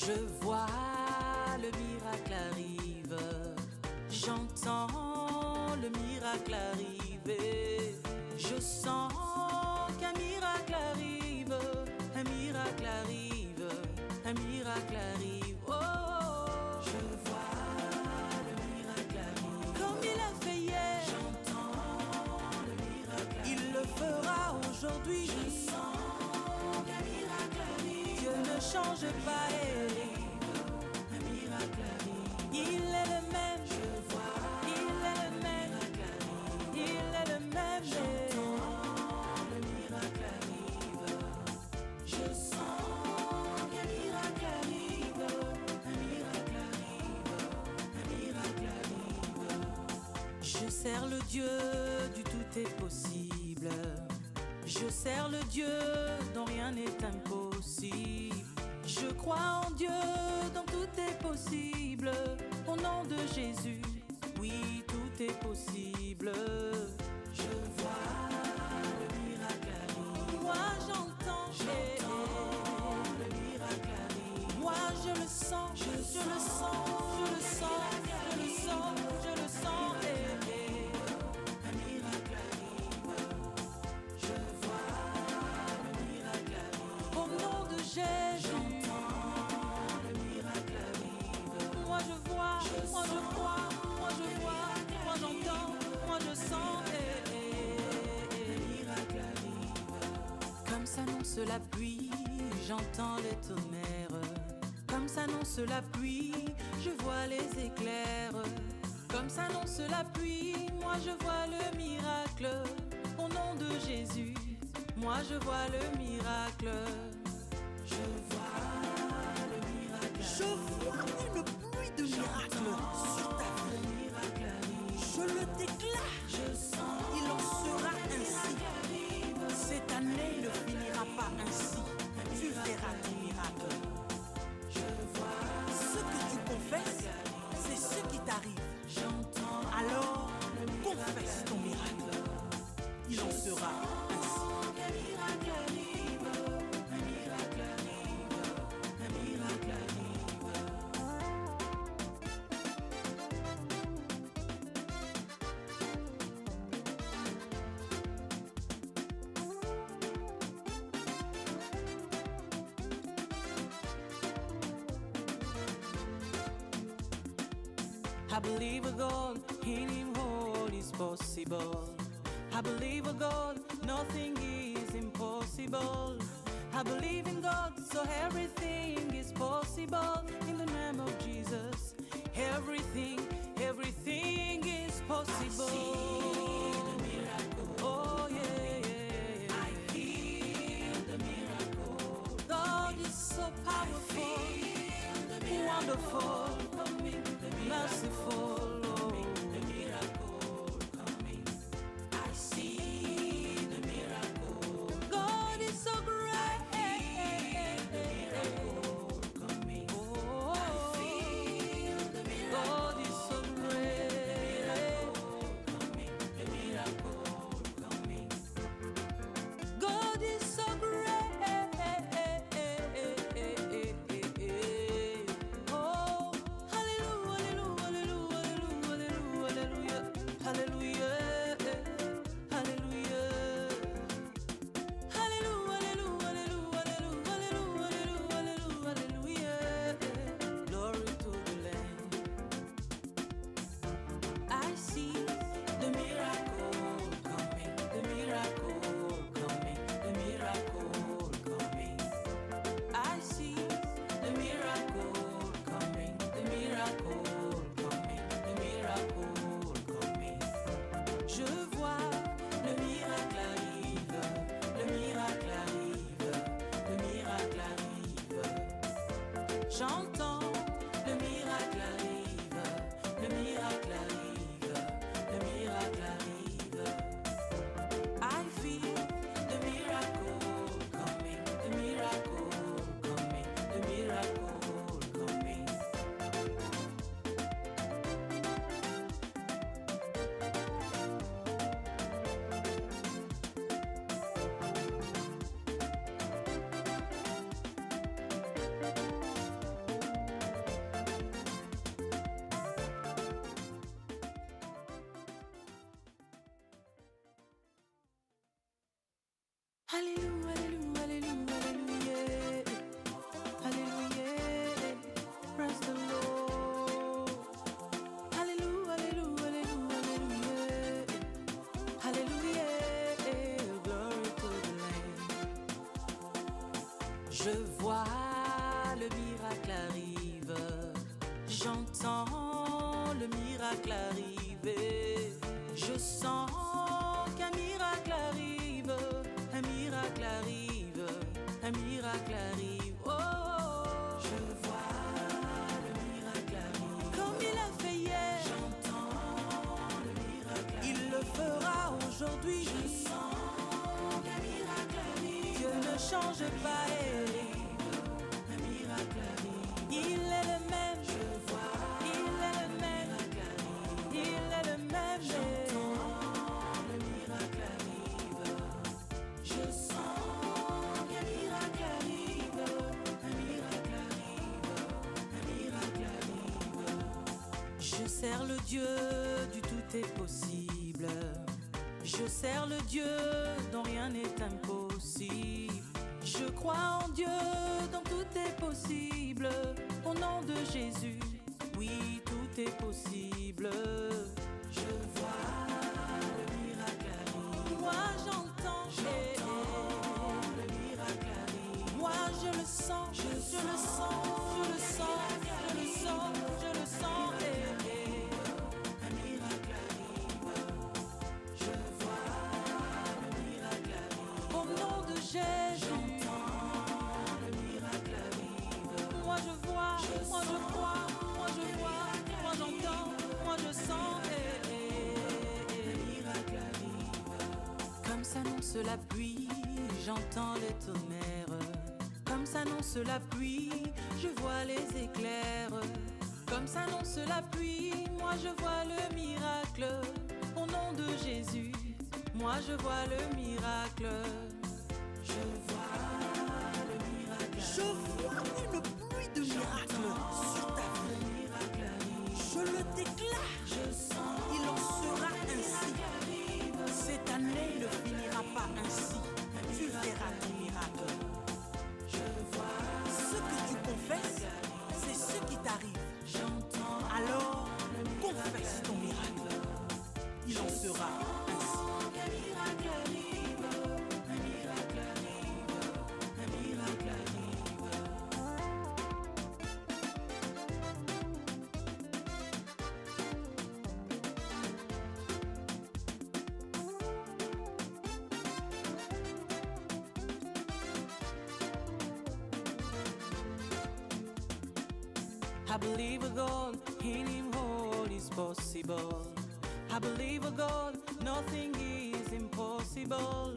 Je vois le miracle arrive, j'entends le miracle arriver, je sens qu'un miracle arrive, un miracle arrive, un miracle arrive. Oh, je vois le miracle arrive, comme il a fait hier. J'entends le miracle arrive, il le fera aujourd'hui. Je sens qu'un miracle arrive, Dieu ne change pas. Un miracle arrive, il est le même. Je vois, il est le même. Il est le même. J'entends le miracle arrive, je sens qu'un miracle arrive, un miracle arrive, un miracle arrive. Je sers le Dieu du tout est possible. Je sers le Dieu dont rien n'est impossible. Je crois en Dieu dont tout est possible. Au nom de Jésus, oui, tout est possible. Je vois le miracle arrive. Moi j'entends le miracle arrive. Moi je le sens, je le sens, je le sens, je le sens, je le sens. Un miracle arrive. Je vois le miracle arrive. Au nom de Jésus. Moi je vois, moi je crois, moi je vois, moi j'entends, moi je sens. Le miracle arrive. Comme s'annonce la pluie, j'entends les tonnerres. Comme s'annonce la pluie, je vois les éclairs. Comme s'annonce la pluie, moi je vois le miracle. Au nom de Jésus, moi je vois le miracle. Je vois le miracle. Je vois une pluie de miracles sur ta vie. Je le déclare. Je sens. Il en sera ainsi. Cette année ne finira pas ainsi. Tu verras des miracles. Je vois. Ce que tu confesses, c'est ce qui t'arrive. J'entends. Alors, confesse ton miracle. Il en sera ainsi. Un miracle arrive, un miracle arrive, un miracle arrive. I believe a God, in Him all is possible. I believe a God, nothing is impossible. I believe in God, so everything is possible. In the name of Jesus, everything is possible. I see the miracle. Oh yeah, yeah, yeah. I feel the miracle. God is so powerful, wonderful, merciful. The miracle coming. I see the miracle. God is so great. The miracle coming. Oh, I feel the miracle. God is so great. The miracle coming. God is so great. Oh, hallelujah, hallelujah, hallelujah, hallelujah, hallelujah, hallelujah, hallelujah, hallelujah, hallelujah. Glory to the Lamb. I see the miracle coming, the miracle coming, the miracle coming. I see the miracle coming, the miracle coming, the miracle coming. Je vois le miracle arrive, le miracle arrive, le miracle arrive. J'entends le miracle arrive, le miracle arrive, le miracle arrive. I feel the miracle coming, the miracle coming, the miracle coming. Je vois le miracle arrive, j'entends le miracle arriver, je sens qu'un miracle arrive, un miracle arrive, un miracle arrive. Oh, je vois le miracle arrive, comme il a fait hier, j'entends le miracle arrive, il le fera aujourd'hui. Je sens qu'un miracle arrive, Dieu ne change pas. Il est le même, je vois. Il est le même, il est le même. J'entends le miracle arrive. Je sens qu'un miracle arrive. Un miracle arrive. Un miracle arrive. Je sers le Dieu du tout est possible. Je sers le Dieu dont rien n'est impossible. Je crois en Dieu dont tout est possible. Au nom de Jésus, oui, tout est possible. Je vois le miracle arrive. Moi j'entends le miracle arrive. Moi je le sens, je le sens, je le sens, je le sens, je le sens. Un miracle arrive. Je vois le miracle arrive. Au nom de Jésus. Moi je vois, moi je crois, moi je vois, moi j'entends, moi je sens. Le miracle arrive. Comme s'annonce la pluie, j'entends les tonnerres. Comme s'annonce la pluie, je vois les éclairs. Comme s'annonce la pluie, moi je vois le miracle. Au nom de Jésus, moi je vois le miracle. Je vois le miracle. Je vois une pluie de miracles sur ta vie. Je le déclare. Il en sera ainsi. Cette année ne finira pas ainsi. Tu verras ton miracle. Ce que tu confesses, c'est ce qui t'arrive. Alors, confesse ton miracle. Il en sera ainsi. I believe a God, in Him all is possible. I believe a God, nothing is impossible.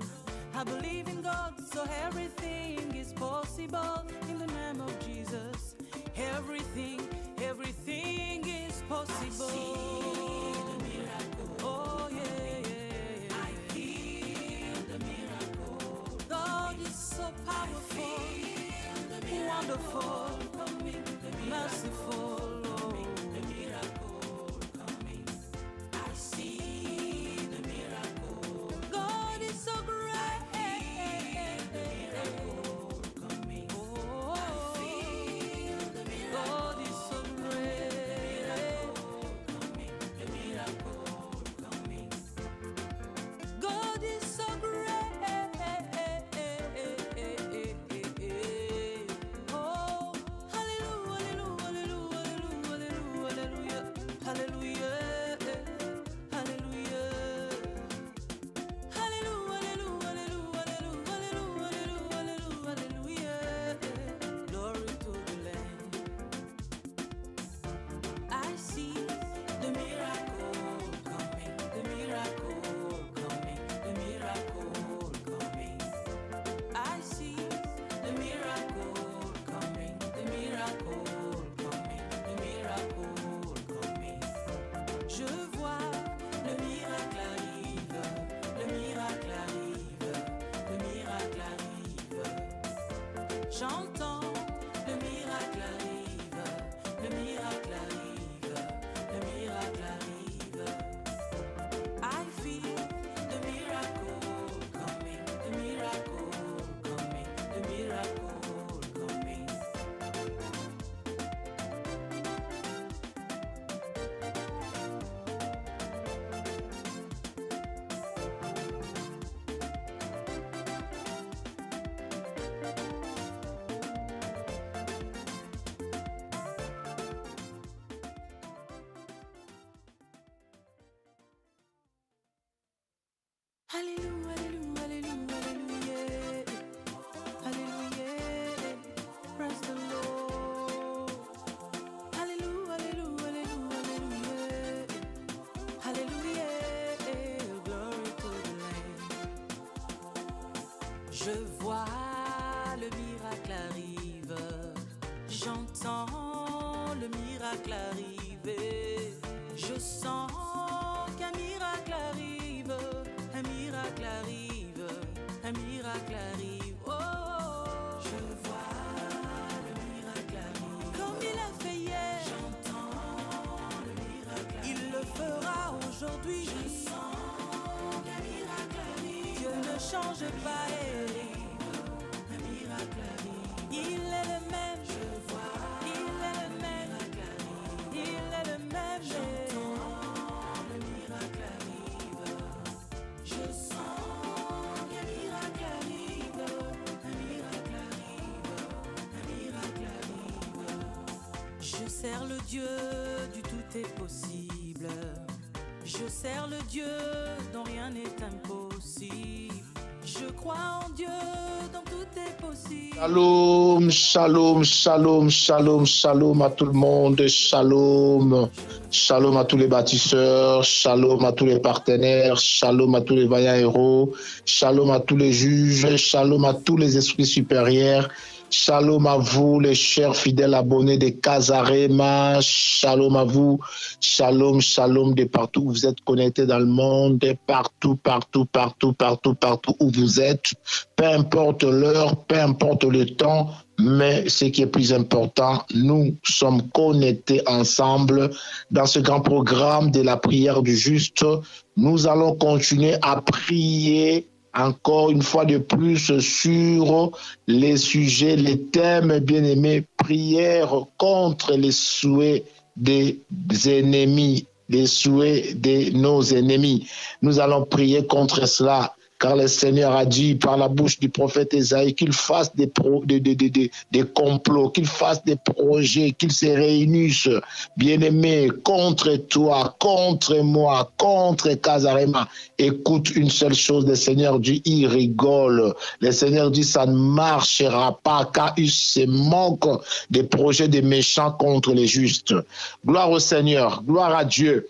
I believe in God, so everything is possible. In the name of Jesus, everything, everything is possible. I see the miracle. Oh yeah, yeah, yeah. I feel the miracle. God is so powerful, wonderful, merciful. The miracle coming. I see the miracle. God is so great. The miracle coming. Oh, I feel the miracle. God is so great. The miracle coming. God is so great. Oh, hallelujah, hallelujah, hallelujah, hallelujah, hallelujah, hallelujah, hallelujah, hallelujah, hallelujah, hallelujah. Glory to the Lamb. I see the miracle coming, the miracle coming, the miracle coming. I see the miracle coming, the miracle coming, the miracle coming. Je vois le miracle arrive, le miracle arrive, le miracle arrive. J'entends le miracle arrive, le miracle arrive, le miracle arrive. I feel the miracle coming, the miracle coming, the miracle coming. Alléluia, Alléluia, Alléluia, Alléluia. Alléluia. Praise the Lord. Alléluia, Alléluia, Alléluia, Alléluia. Alléluia. Glory to the Lamb. Je vois le miracle arrive. J'entends le miracle arriver. Je sens qu'un miracle arrive. Un miracle arrive. Un miracle arrive. Oh, je vois le miracle arrive. Comme il a fait hier. J'entends le miracle arrive. Il le fera aujourd'hui. Je sens qu'un miracle arrive. Dieu ne change pas. Un miracle arrive. Il est le même. Je vois. Il est le même. Il est le même. J'entends le miracle arrive. Je sens qu'un miracle arrive. Un miracle arrive. Un miracle arrive. Je sers le Dieu du tout est possible. Je sers le Dieu dont rien n'est impossible. Je crois en Dieu dont tout est possible. Shalom, shalom, shalom, shalom, shalom à tout le monde, shalom, shalom à tous les bâtisseurs, shalom à tous les partenaires, shalom à tous les vaillants héros, shalom à tous les juges, shalom à tous les esprits supérieurs, shalom à vous les chers fidèles abonnés de Casarema, shalom à vous, shalom, shalom de partout où vous êtes connectés dans le monde, partout, partout, partout, partout, partout où vous êtes, peu importe l'heure, peu importe le temps, mais ce qui est plus important, nous sommes connectés ensemble dans ce grand programme de la prière du juste. Nous allons continuer à prier encore une fois de plus sur les sujets, les thèmes bien-aimés, prière contre les souhaits des ennemis, les souhaits de nos ennemis. Nous allons prier contre cela, car le Seigneur a dit par la bouche du prophète Ésaïe qu'il fasse des complots, qu'il fasse des projets, qu'ils se réunissent, bien-aimés, contre toi, contre moi, contre Casarema. Écoute une seule chose, le Seigneur dit, il rigole. Le Seigneur dit, ça ne marchera pas, car il se moque des projets des méchants contre les justes. Gloire au Seigneur, gloire à Dieu.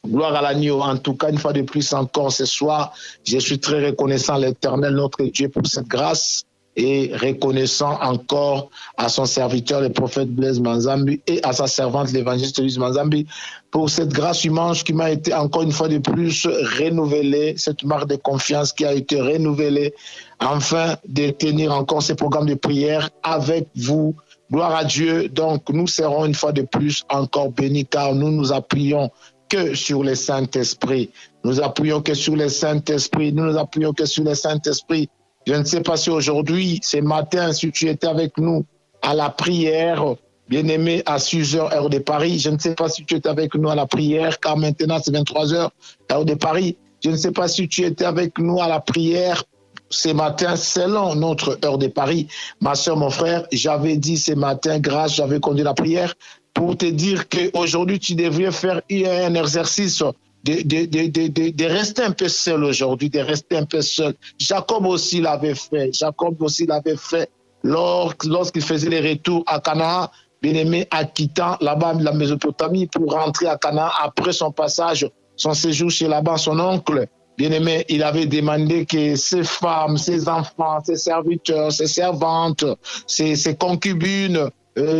Gloire à l'agneau. En tout cas, une fois de plus encore ce soir, je suis très reconnaissant à l'Éternel, notre Dieu, pour cette grâce et reconnaissant encore à son serviteur, le prophète Blaise Manzambi, et à sa servante, l'évangéliste Louise Manzambi, pour cette grâce immense qui m'a été encore une fois de plus renouvelée, cette marque de confiance qui a été renouvelée, afin de tenir encore ces programmes de prière avec vous. Gloire à Dieu. Donc, nous serons une fois de plus encore bénis, car nous nous appuyons que sur le Saint-Esprit. Nous appuyons que sur le Saint-Esprit. Nous nous appuyons que sur le Saint-Esprit. Je ne sais pas si aujourd'hui, ce matin, si tu étais avec nous à la prière, bien-aimé, à 6h, heure de Paris. Je ne sais pas si tu étais avec nous à la prière, car maintenant, c'est 23h, heure de Paris. Je ne sais pas si tu étais avec nous à la prière ce matin, selon notre heure de Paris. Ma soeur, mon frère, j'avais dit ce matin, grâce, j'avais conduit la prière, pour te dire qu'aujourd'hui, tu devrais faire un exercice de rester un peu seul aujourd'hui, de rester un peu seul. Jacob aussi l'avait fait. Jacob aussi l'avait fait lorsqu'il faisait les retours à Canaan, bien-aimé, en quittant là-bas la Mésopotamie pour rentrer à Canaan après son passage, son séjour chez Laban, son oncle. Bien-aimé, il avait demandé que ses femmes, ses enfants, ses serviteurs, ses servantes, ses concubines,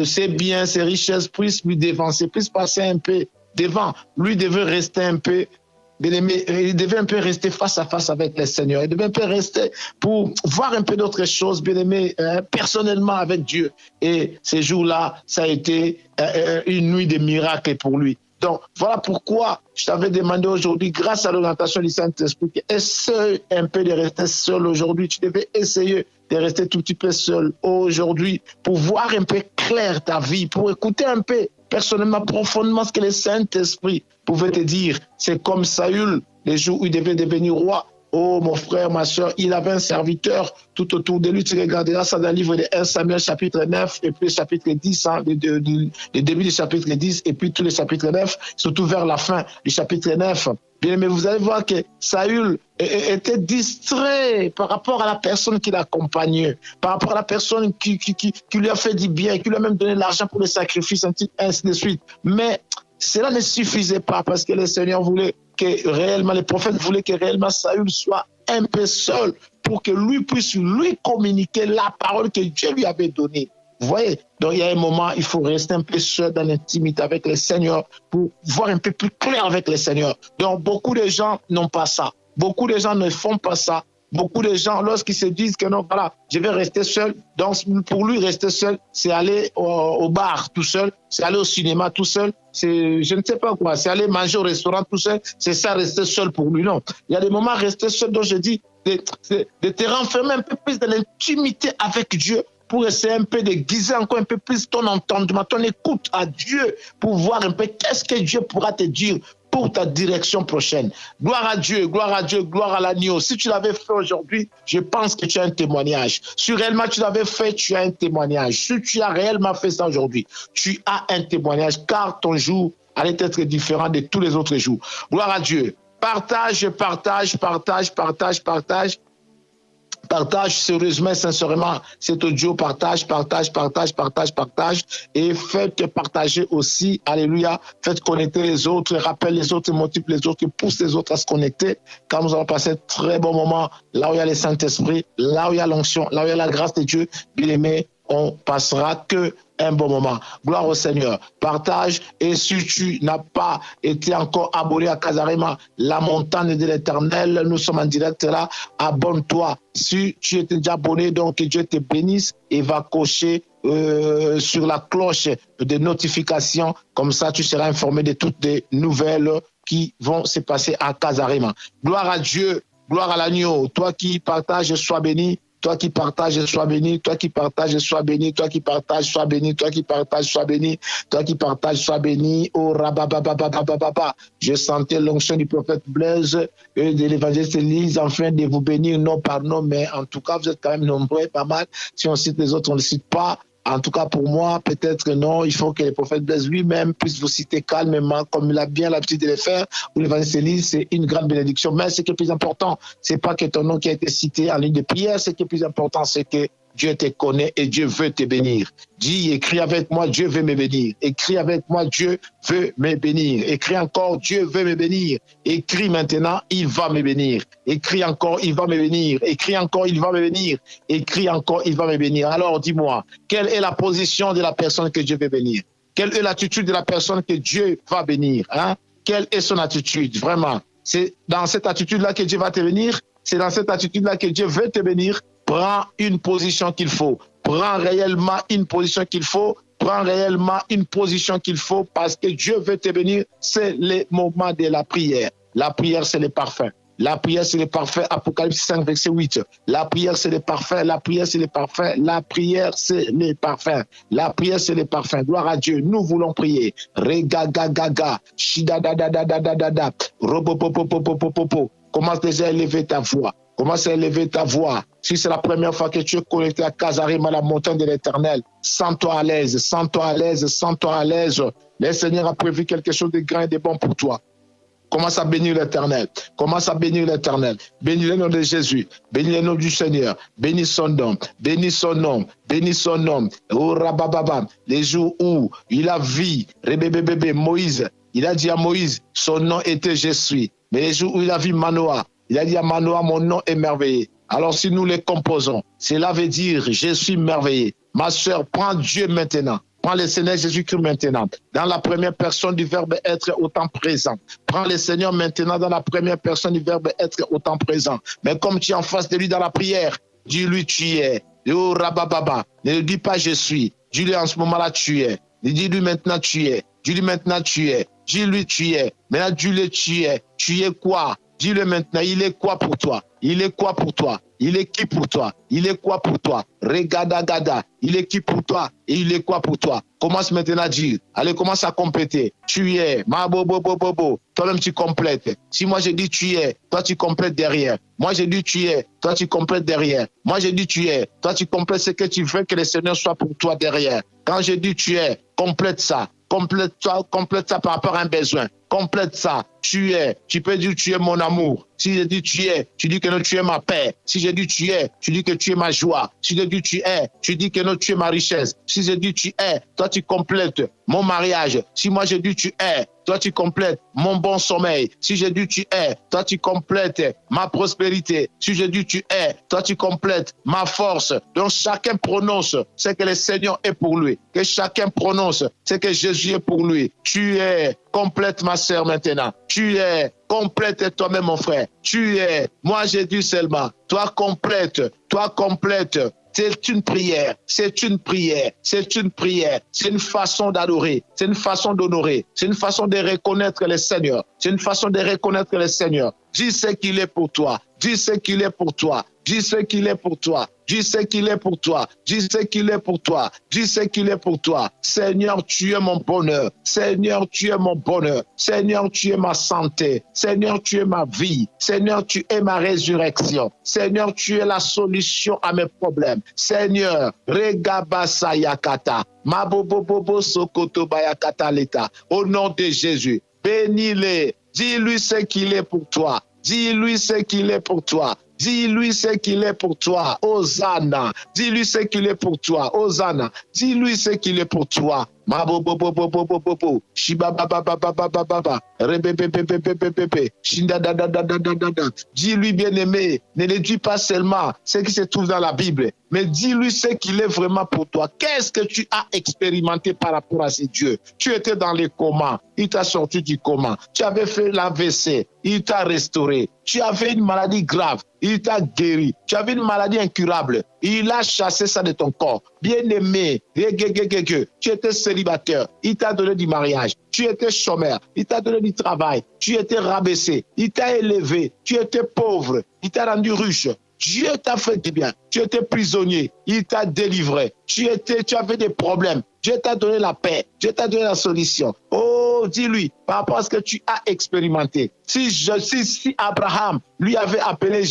ses biens, ses richesses puissent lui dévancer, puissent passer un peu devant. Lui devait rester un peu, bien-aimé, il devait un peu rester face à face avec le Seigneur. Il devait un peu rester pour voir un peu d'autres choses, bien-aimé, personnellement avec Dieu. Et ces jours-là, ça a été une nuit de miracles pour lui. Donc, voilà pourquoi je t'avais demandé aujourd'hui, grâce à l'orientation du Saint-Esprit, essaye un peu de rester seul aujourd'hui. Tu devais essayer de rester tout petit peu seul aujourd'hui pour voir un peu clair ta vie, pour écouter un peu personnellement, profondément ce que le Saint-Esprit pouvait te dire. C'est comme Saül, les jours où il devait devenir roi. Oh, mon frère, ma soeur, il avait un serviteur tout autour de lui. Tu regarderas ça dans le livre de 1 Samuel chapitre 9 et puis le chapitre 10, le début du chapitre 10 et puis tout le chapitre 9, surtout vers la fin du chapitre 9. Bien, mais vous allez voir que Saül était distrait par rapport à la personne qui l'accompagnait, par rapport à la personne qui lui a fait du bien, qui lui a même donné l'argent pour le sacrifice, ainsi de suite. Mais cela ne suffisait pas parce que le Seigneur voulait que réellement, les prophètes voulaient que réellement Saül soit un peu seul pour que lui puisse lui communiquer la parole que Dieu lui avait donnée. Vous voyez? Donc, il y a un moment, il faut rester un peu seul dans l'intimité avec le Seigneur pour voir un peu plus clair avec le Seigneur. Donc, beaucoup de gens n'ont pas ça. Beaucoup de gens ne font pas ça. Beaucoup de gens, lorsqu'ils se disent que non, voilà, je vais rester seul. Donc, pour lui, rester seul, c'est aller au bar tout seul, c'est aller au cinéma tout seul, c'est, je ne sais pas quoi, c'est aller manger au restaurant tout seul. C'est ça, rester seul pour lui. Non. Il y a des moments, rester seul, dont je dis, de te renfermer un peu plus dans l'intimité avec Dieu, pour essayer un peu d'aiguiser encore un peu plus ton entendement, ton écoute à Dieu, pour voir un peu qu'est-ce que Dieu pourra te dire pour ta direction prochaine. Gloire à Dieu, gloire à Dieu, gloire à l'agneau. Si tu l'avais fait aujourd'hui, je pense que tu as un témoignage. Si réellement tu l'avais fait, tu as un témoignage. Si tu as réellement fait ça aujourd'hui, tu as un témoignage, car ton jour allait être différent de tous les autres jours. Gloire à Dieu. Partage, partage, partage, partage, partage. Partage sérieusement, sincèrement cet audio, partage, partage, partage, partage, partage, et faites partager aussi, alléluia, faites connecter les autres, rappelle les autres, motive les autres, pousse les autres à se connecter, car nous allons passer un très bon moment, là où il y a le Saint-Esprit, là où il y a l'onction, là où il y a la grâce de Dieu, bien aimé, on passera que un bon moment. Gloire au Seigneur. Partage, et si tu n'as pas été encore abonné à Casarema, la montagne de l'Éternel, nous sommes en direct là, abonne-toi. Si tu étais déjà abonné, donc que Dieu te bénisse et va cocher sur la cloche de notification, comme ça tu seras informé de toutes les nouvelles qui vont se passer à Casarema. Gloire à Dieu, gloire à l'agneau. Toi qui partages, sois béni. Toi qui partages, sois béni. Toi qui partages, sois béni. Toi qui partages, sois béni. Toi qui partages, sois béni. Toi qui partages, sois béni. Oh, rabababababababa. Je sentais l'onction du prophète Blaise et de l'évangéliste Élise en train de vous bénir, non par nom, mais en tout cas, vous êtes quand même nombreux, pas mal. Si on cite les autres, on ne les cite pas. En tout cas, pour moi, peut-être que non, il faut que le prophète Blaise lui-même puisse vous citer calmement, comme il a bien l'habitude de le faire, ou l'évangéliste Élise, c'est une grande bénédiction. Mais ce qui est plus important, c'est pas que ton nom qui a été cité en ligne de prière, ce qui est plus important, c'est que Dieu te connaît et Dieu veut te bénir. Dis, écris avec moi, Dieu veut me bénir. Écris avec moi, Dieu veut me bénir. Écris encore, Dieu veut me bénir. Écris maintenant, il va me bénir. Écris encore, il va me bénir. Écris encore, il va me bénir. Écris encore, il va me bénir. Alors dis-moi, quelle est la position de la personne que Dieu veut bénir? Quelle est l'attitude de la personne que Dieu va bénir? Hein? Quelle est son attitude? Vraiment, c'est dans cette attitude-là que Dieu va te bénir. C'est dans cette attitude-là que Dieu veut te bénir. Prends une position qu'il faut. Prends réellement une position qu'il faut. Prends réellement une position qu'il faut parce que Dieu veut te bénir. C'est le moment de la prière. La prière, c'est le parfum. La prière, c'est le parfum. Apocalypse 5, verset 8. La prière, c'est le parfum. La prière, c'est le parfum. La prière, c'est le parfum. La prière, c'est le parfum. Gloire à Dieu. Nous voulons prier. Regagagaga. Shidadadadadadada. Robopopopopopopo. Commence déjà à élever ta voix. Commence à élever ta voix. Si c'est la première fois que tu es connecté à Casarema, à la montagne de l'Éternel, sens-toi à l'aise, sens-toi à l'aise, sens-toi à l'aise. Le Seigneur a prévu quelque chose de grand et de bon pour toi. Commence à bénir l'Éternel. Commence à bénir l'Éternel. Bénis le nom de Jésus. Bénis le nom du Seigneur. Bénis son nom. Bénis son nom. Bénis son nom. Oh, rabababa. Les jours où il a vu Rébébébébé, Moïse, il a dit à Moïse, son nom était Je suis. Mais les jours où il a vu Manoah, il a dit à Manoah, mon nom est merveilleux. Alors si nous les composons, cela veut dire je suis merveilleux. Ma soeur, prends Dieu maintenant. Prends le Seigneur Jésus-Christ maintenant. Dans la première personne du verbe être autant présent. Prends le Seigneur maintenant dans la première personne du verbe être autant présent. Mais comme tu es en face de lui dans la prière, dis-lui tu es. Oh rabababa. Ne lui dis pas je suis. Dis-lui en ce moment-là tu es. Dis-lui maintenant tu es. Dis-lui maintenant tu es. Dis-lui tu es. Maintenant dis-lui tu es. Tu es quoi? Dis-le maintenant, il est quoi pour toi? Il est quoi pour toi? Il est qui pour toi? Il est quoi pour toi? Regadagada, il est qui pour toi? Et il est quoi pour toi? Commence maintenant à dire. Allez, commence à compléter. Tu es, ma bobo bobo bobo. toi-même tu complètes. Si moi je dis tu es, toi tu complètes derrière. Moi je dis tu es, toi tu complètes derrière. Moi je dis tu es, toi tu complètes ce que tu veux que le Seigneur soit pour toi derrière. Quand je dis tu es, complète ça. Complète ça par rapport à un besoin. Complète ça. Tu es. Tu peux dire tu es mon amour. Si je dis tu es, tu dis que non, tu es ma paix. Si je dis tu es, tu dis que tu es ma joie. Si je dis tu es, tu dis que non, tu es ma richesse. Si je dis tu es, toi tu complètes mon mariage. Si moi je dis tu es, toi tu complètes mon bon sommeil. Si je dis tu es, toi tu complètes ma prospérité. Si je dis tu es, toi tu complètes ma force. Donc chacun prononce ce que le Seigneur est pour lui. Que chacun prononce ce que Jésus est pour lui. Tu es. Complète ma sœur maintenant. Tu es. Complète toi-même mon frère. Tu es. Moi j'ai dit seulement. Toi complète. Toi complète. C'est une prière, c'est une prière, c'est une prière, c'est une façon d'adorer, c'est une façon d'honorer, c'est une façon de reconnaître le Seigneur, c'est une façon de reconnaître le Seigneur. Dis ce qu'il est pour toi, dis ce qu'il est pour toi, dis ce qu'il est pour toi, dis ce qu'il est pour toi, dis ce qu'il est pour toi, dis ce qu'il est pour toi. Seigneur, tu es mon bonheur, Seigneur, tu es mon bonheur, Seigneur, tu es ma santé, Seigneur, tu es ma vie, Seigneur, tu es ma résurrection, Seigneur, tu es la solution à mes problèmes. Seigneur, regabasa yakata, mabobobobo sokoto bayakata leta. Au nom de Jésus, bénis-les, dis-lui ce qu'il est pour toi, dis-lui ce qu'il est pour toi. Dis-lui ce qu'il est pour toi, Hosanna. Dis-lui ce qu'il est pour toi, Hosanna. Dis-lui ce qu'il est pour toi. Mabobobobobobobobo. Shibababababababa. Rebebebebebebebe. Shindadadadadadada. Dis-lui, bien-aimé, ne le dis pas seulement ce qui se trouve dans la Bible, mais dis-lui ce qu'il est vraiment pour toi. Qu'est-ce que tu as expérimenté par rapport à ces dieux? Tu étais dans les comas, il t'a sorti du coma. Tu avais fait l'AVC, il t'a restauré. Tu avais une maladie grave, il t'a guéri. Tu avais une maladie incurable, il a chassé ça de ton corps. Bien-aimé, tu étais célibataire, il t'a donné du mariage. Tu étais chômeur, il t'a donné du travail. Tu étais rabaissé, il t'a élevé. Tu étais pauvre, il t'a rendu riche. Dieu t'a fait du bien. Tu étais prisonnier, il t'a délivré. Tu avais des problèmes. Dieu t'a donné la paix. Dieu t'a donné la solution. Oh, dis-lui, par rapport à ce que tu as expérimenté. Si Abraham lui avait appelé,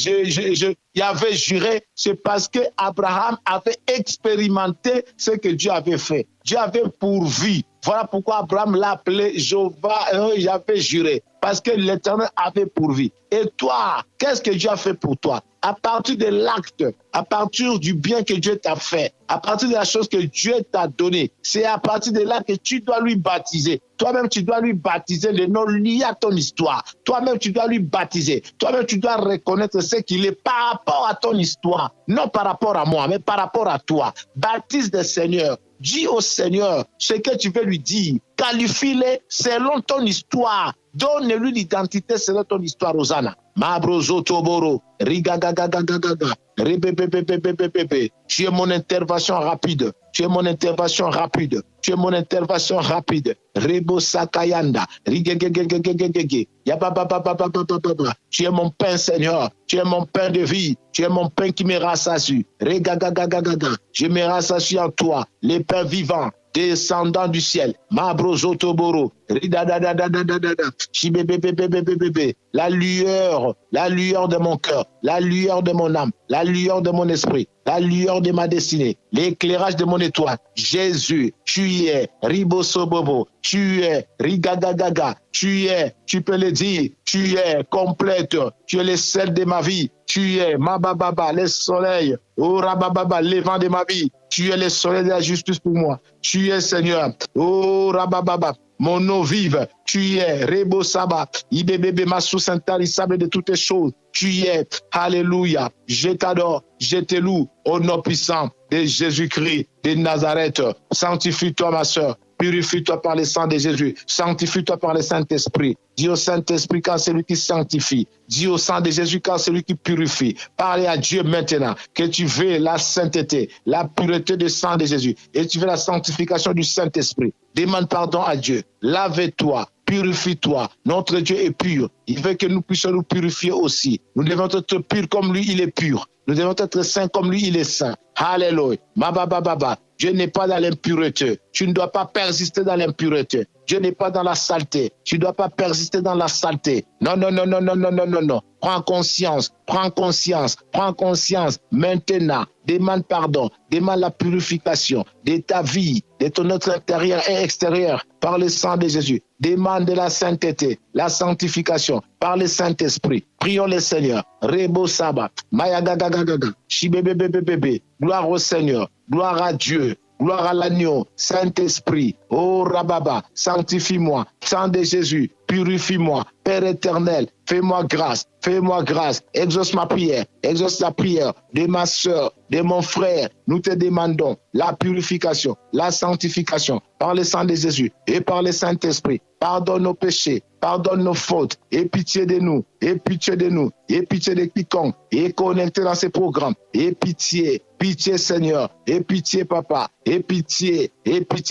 il avait juré, c'est parce que Abraham avait expérimenté ce que Dieu avait fait. Dieu avait pourvu. Voilà pourquoi Abraham l'a appelé Jéhovah, il avait juré. Parce que l'Éternel avait pourvu. Et toi, qu'est-ce que Dieu a fait pour toi? À partir de l'acte, à partir du bien que Dieu t'a fait, à partir de la chose que Dieu t'a donnée, c'est à partir de là que tu dois lui baptiser. Toi-même, tu dois lui baptiser le nom lié à ton histoire. Toi-même, tu dois lui baptiser. Toi-même, tu dois reconnaître ce qu'il est par rapport à ton histoire. Non par rapport à moi, mais par rapport à toi. Baptise le Seigneur. Dis au Seigneur ce que tu veux lui dire. Qualifie-le selon ton histoire. Donne-lui l'identité selon ton histoire, Hosanna. Mabrozo Toboro, Rigagagagagaga, Rebebebebebebebe. Tu es mon intervention rapide. Tu es mon intervention rapide. Tu es mon intervention rapide. Rebo Sakayanda, Rigegegegegegege. Yabababababababa. Tu es mon pain, Seigneur. Tu es mon pain de vie. Tu es mon pain qui me rassasie. Rigagagagaga. Je me rassasie en toi, les pains vivants. Descendant du ciel, Mabrozo Toboro, la lueur de mon cœur, la lueur de mon âme, la lueur de mon esprit, la lueur de ma destinée, l'éclairage de mon étoile. Jésus, tu es Ribosobobo, tu es Rigagagaga, tu peux le dire, tu es complète, tu es le sel de ma vie, tu es Mabababa, le soleil, oh Rabababa, le vent de ma vie. Tu es le soleil de la justice pour moi. Tu es Seigneur. Oh Rabababa, mon eau vive. Tu es Rebo Saba, Ibébébé, Massou Saint-Ari, sable de toutes choses. Tu es, alléluia. Je t'adore, je te loue au nom puissant de Jésus-Christ de Nazareth. Sanctifie-toi, ma soeur. Purifie-toi par le sang de Jésus. Sanctifie-toi par le Saint-Esprit. Dis au Saint-Esprit quand c'est lui qui sanctifie. Dis au sang de Jésus quand c'est lui qui purifie. Parlez à Dieu maintenant que tu veux la sainteté, la pureté du sang de Jésus. Et tu veux la sanctification du Saint-Esprit. Demande pardon à Dieu. Lave-toi. purifie-toi. Notre Dieu est pur. Il veut que nous puissions nous purifier aussi. Nous devons être purs comme lui, il est pur. Nous devons être saints comme lui, il est saint. Alléluia. Dieu n'est pas dans l'impureté. Tu ne dois pas persister dans l'impureté. Dieu n'est pas dans la saleté. Tu ne dois pas persister dans la saleté. Non. Prends conscience. Maintenant, demande pardon. Demande la purification de ta vie, de ton autre intérieur et extérieur par le sang de Jésus. Demande de la sainteté, la sanctification par le Saint-Esprit. Prions le Seigneur. Rebo Saba, Maya Gagagagaga, Shibebebebebe. Gloire au Seigneur, gloire à Dieu. Gloire à l'agneau, Saint-Esprit, oh Rababa, sanctifie-moi, sang de Jésus, purifie-moi, Père éternel, fais-moi grâce, exauce ma prière, exauce la prière de ma soeur, de mon frère. Nous te demandons la purification, la sanctification par le sang de Jésus et par le Saint-Esprit. Pardonne nos péchés, pardonne nos fautes, et pitié de nous, et pitié de quiconque est connecté dans ces programmes, et pitié Seigneur, et pitié Papa, et pitié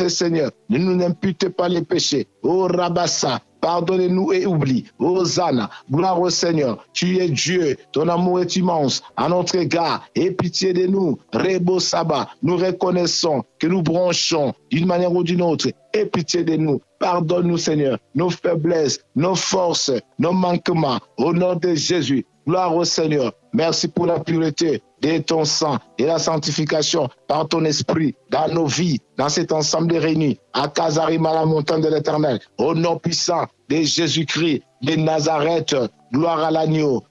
Seigneur, ne nous impute pas les péchés, oh Rabassa, pardonnez-nous et oublie, Hosanna, gloire au Seigneur, tu es Dieu, ton amour est immense à notre égard, et pitié de nous, Rebo Saba, nous reconnaissons que nous branchons d'une manière ou d'une autre, et pitié de nous, pardonne-nous Seigneur, nos faiblesses, nos forces, nos manquements, au nom de Jésus, gloire au Seigneur, merci pour la pureté de ton sang et la sanctification par ton esprit dans nos vies, dans cet ensemble de réunis, à Kazarima, la montagne de l'Éternel, au nom puissant de Jésus-Christ de Nazareth, gloire à l'agneau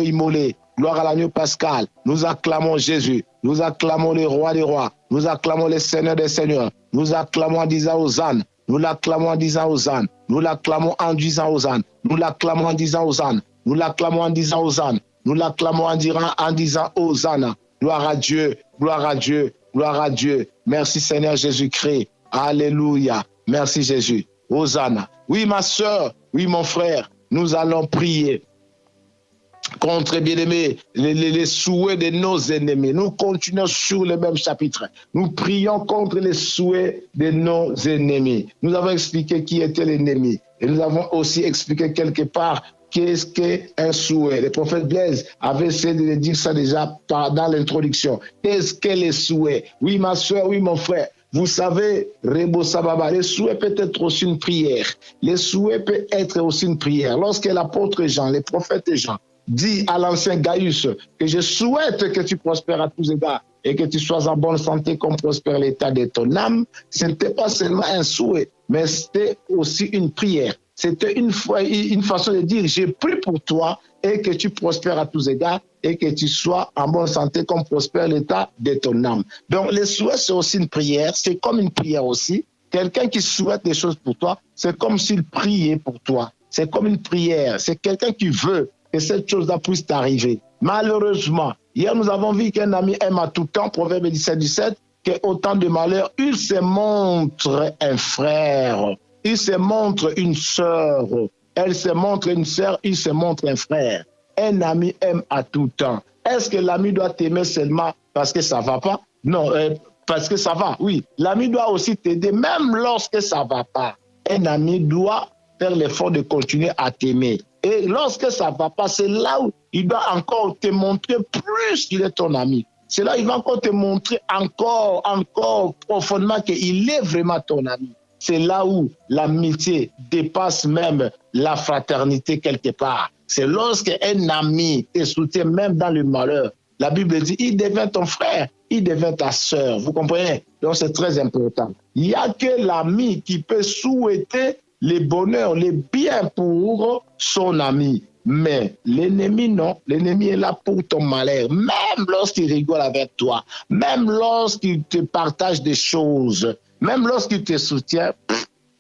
immolé, gloire à l'agneau pascal. Nous acclamons Jésus, nous acclamons le roi des rois, nous acclamons le Seigneur des seigneurs, nous acclamons en disant Hosanna, nous l'acclamons en disant Hosanna, nous l'acclamons en disant Hosanna, nous l'acclamons en disant Hosanna, nous l'acclamons en disant Hosanna, nous l'acclamons en disant Hosanna. Gloire à Dieu, gloire à Dieu, gloire à Dieu. Merci Seigneur Jésus-Christ. Alléluia. Merci Jésus. Hosanna. Oui ma soeur, oui mon frère, nous allons prier contre, bien-aimés, les souhaits de nos ennemis. Nous continuons sur le même chapitre. Nous prions contre les souhaits de nos ennemis. Nous avons expliqué qui était l'ennemi. Et nous avons aussi expliqué quelque part qu'est-ce qu'un souhait. Le prophète Blaise avait essayé de dire ça déjà dans l'introduction. Qu'est-ce que les souhaits? Oui, ma soeur, oui, mon frère. Vous savez, Rebo Sababa, le souhait peut être aussi une prière. Le souhait peut être aussi une prière. Lorsque l'apôtre Jean, le prophète Jean, dit à l'ancien Gaius que je souhaite que tu prospères à tous égards et que tu sois en bonne santé comme prospère l'état de ton âme, ce n'était pas seulement un souhait, mais c'était aussi une prière. C'était une façon de dire, j'ai pris pour toi et que tu prospères à tous égards et que tu sois en bonne santé comme prospère l'état de ton âme. Donc, le souhait, c'est aussi une prière. C'est comme une prière aussi. Quelqu'un qui souhaite des choses pour toi, c'est comme s'il priait pour toi. C'est comme une prière. C'est quelqu'un qui veut que cette chose-là puisse t'arriver. Malheureusement, hier, nous avons vu qu'un ami aime à tout temps, Proverbe 17, qu'au temps de malheur, il se montre un frère. Il se montre une sœur, elle se montre une sœur, il se montre un frère. Un ami aime à tout temps. Est-ce que l'ami doit t'aimer seulement parce que ça ne va pas? Non, parce que ça va, oui. L'ami doit aussi t'aider même lorsque ça ne va pas. Un ami doit faire l'effort de continuer à t'aimer. Et lorsque ça ne va pas, c'est là où il doit encore te montrer plus qu'il est ton ami. C'est là où il va encore te montrer encore profondément qu'il est vraiment ton ami. C'est là où l'amitié dépasse même la fraternité quelque part. C'est lorsque un ami te soutient même dans le malheur. La Bible dit, il devient ton frère, il devient ta sœur. Vous comprenez? Donc c'est très important. Il n'y a que l'ami qui peut souhaiter les bonheurs, les biens pour son ami. Mais l'ennemi, non. L'ennemi est là pour ton malheur. Même lorsqu'il rigole avec toi, même lorsqu'il te partage des choses, même lorsqu'il te soutient,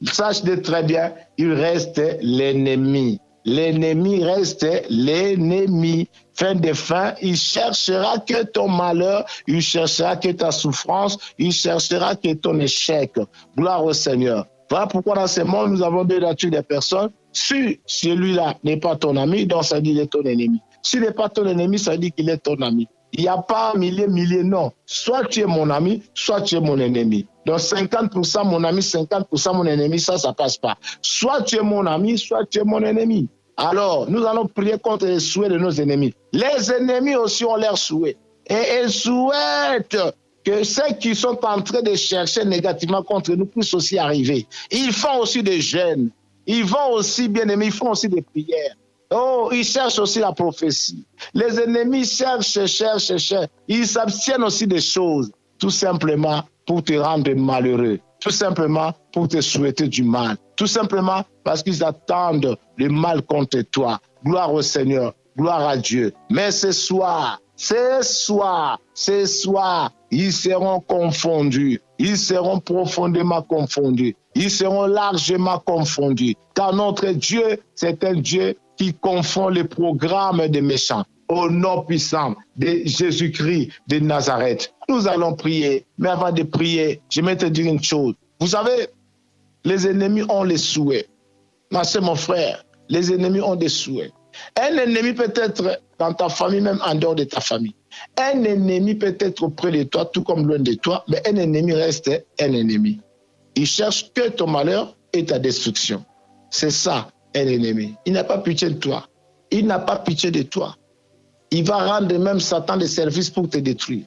sache-le très bien, il reste l'ennemi. L'ennemi reste l'ennemi. Fin de fin, il cherchera que ton malheur, il cherchera que ta souffrance, il cherchera que ton échec. Gloire au Seigneur. Voilà pourquoi dans ce monde, nous avons deux natures de personnes. Si celui-là n'est pas ton ami, donc ça dit qu'il est ton ennemi. S'il n'est pas ton ennemi, ça dit qu'il est ton ami. Il n'y a pas milliers, non. Soit tu es mon ami, soit tu es mon ennemi. Donc 50% mon ami, 50% mon ennemi, ça ne passe pas. Soit tu es mon ami, soit tu es mon ennemi. Alors, nous allons prier contre les souhaits de nos ennemis. Les ennemis aussi ont leurs souhaits. Et ils souhaitent que ceux qui sont en train de chercher négativement contre nous puissent aussi arriver. Ils font aussi des jeûnes. Ils vont aussi, bien aimés, ils font aussi des prières. Oh, ils cherchent aussi la prophétie. Les ennemis cherchent. Ils s'abstiennent aussi des choses, tout simplement pour te rendre malheureux, tout simplement pour te souhaiter du mal, tout simplement parce qu'ils attendent le mal contre toi. Gloire au Seigneur, gloire à Dieu. Mais ce soir, ils seront confondus. Ils seront profondément confondus. Ils seront largement confondus. Car notre Dieu, c'est un Dieu qui confond les programmes des méchants. Au nom puissant de Jésus-Christ de Nazareth. Nous allons prier. Mais avant de prier, je vais te dire une chose. Vous savez, les ennemis ont les souhaits. Ma soeur, mon frère, les ennemis ont des souhaits. Un ennemi peut être dans ta famille, même en dehors de ta famille. Un ennemi peut être auprès de toi, tout comme loin de toi, mais un ennemi reste un ennemi. Il cherche que ton malheur et ta destruction. C'est ça, un ennemi. Il n'a pas pitié de toi. Il n'a pas pitié de toi. Il va rendre même Satan des services pour te détruire.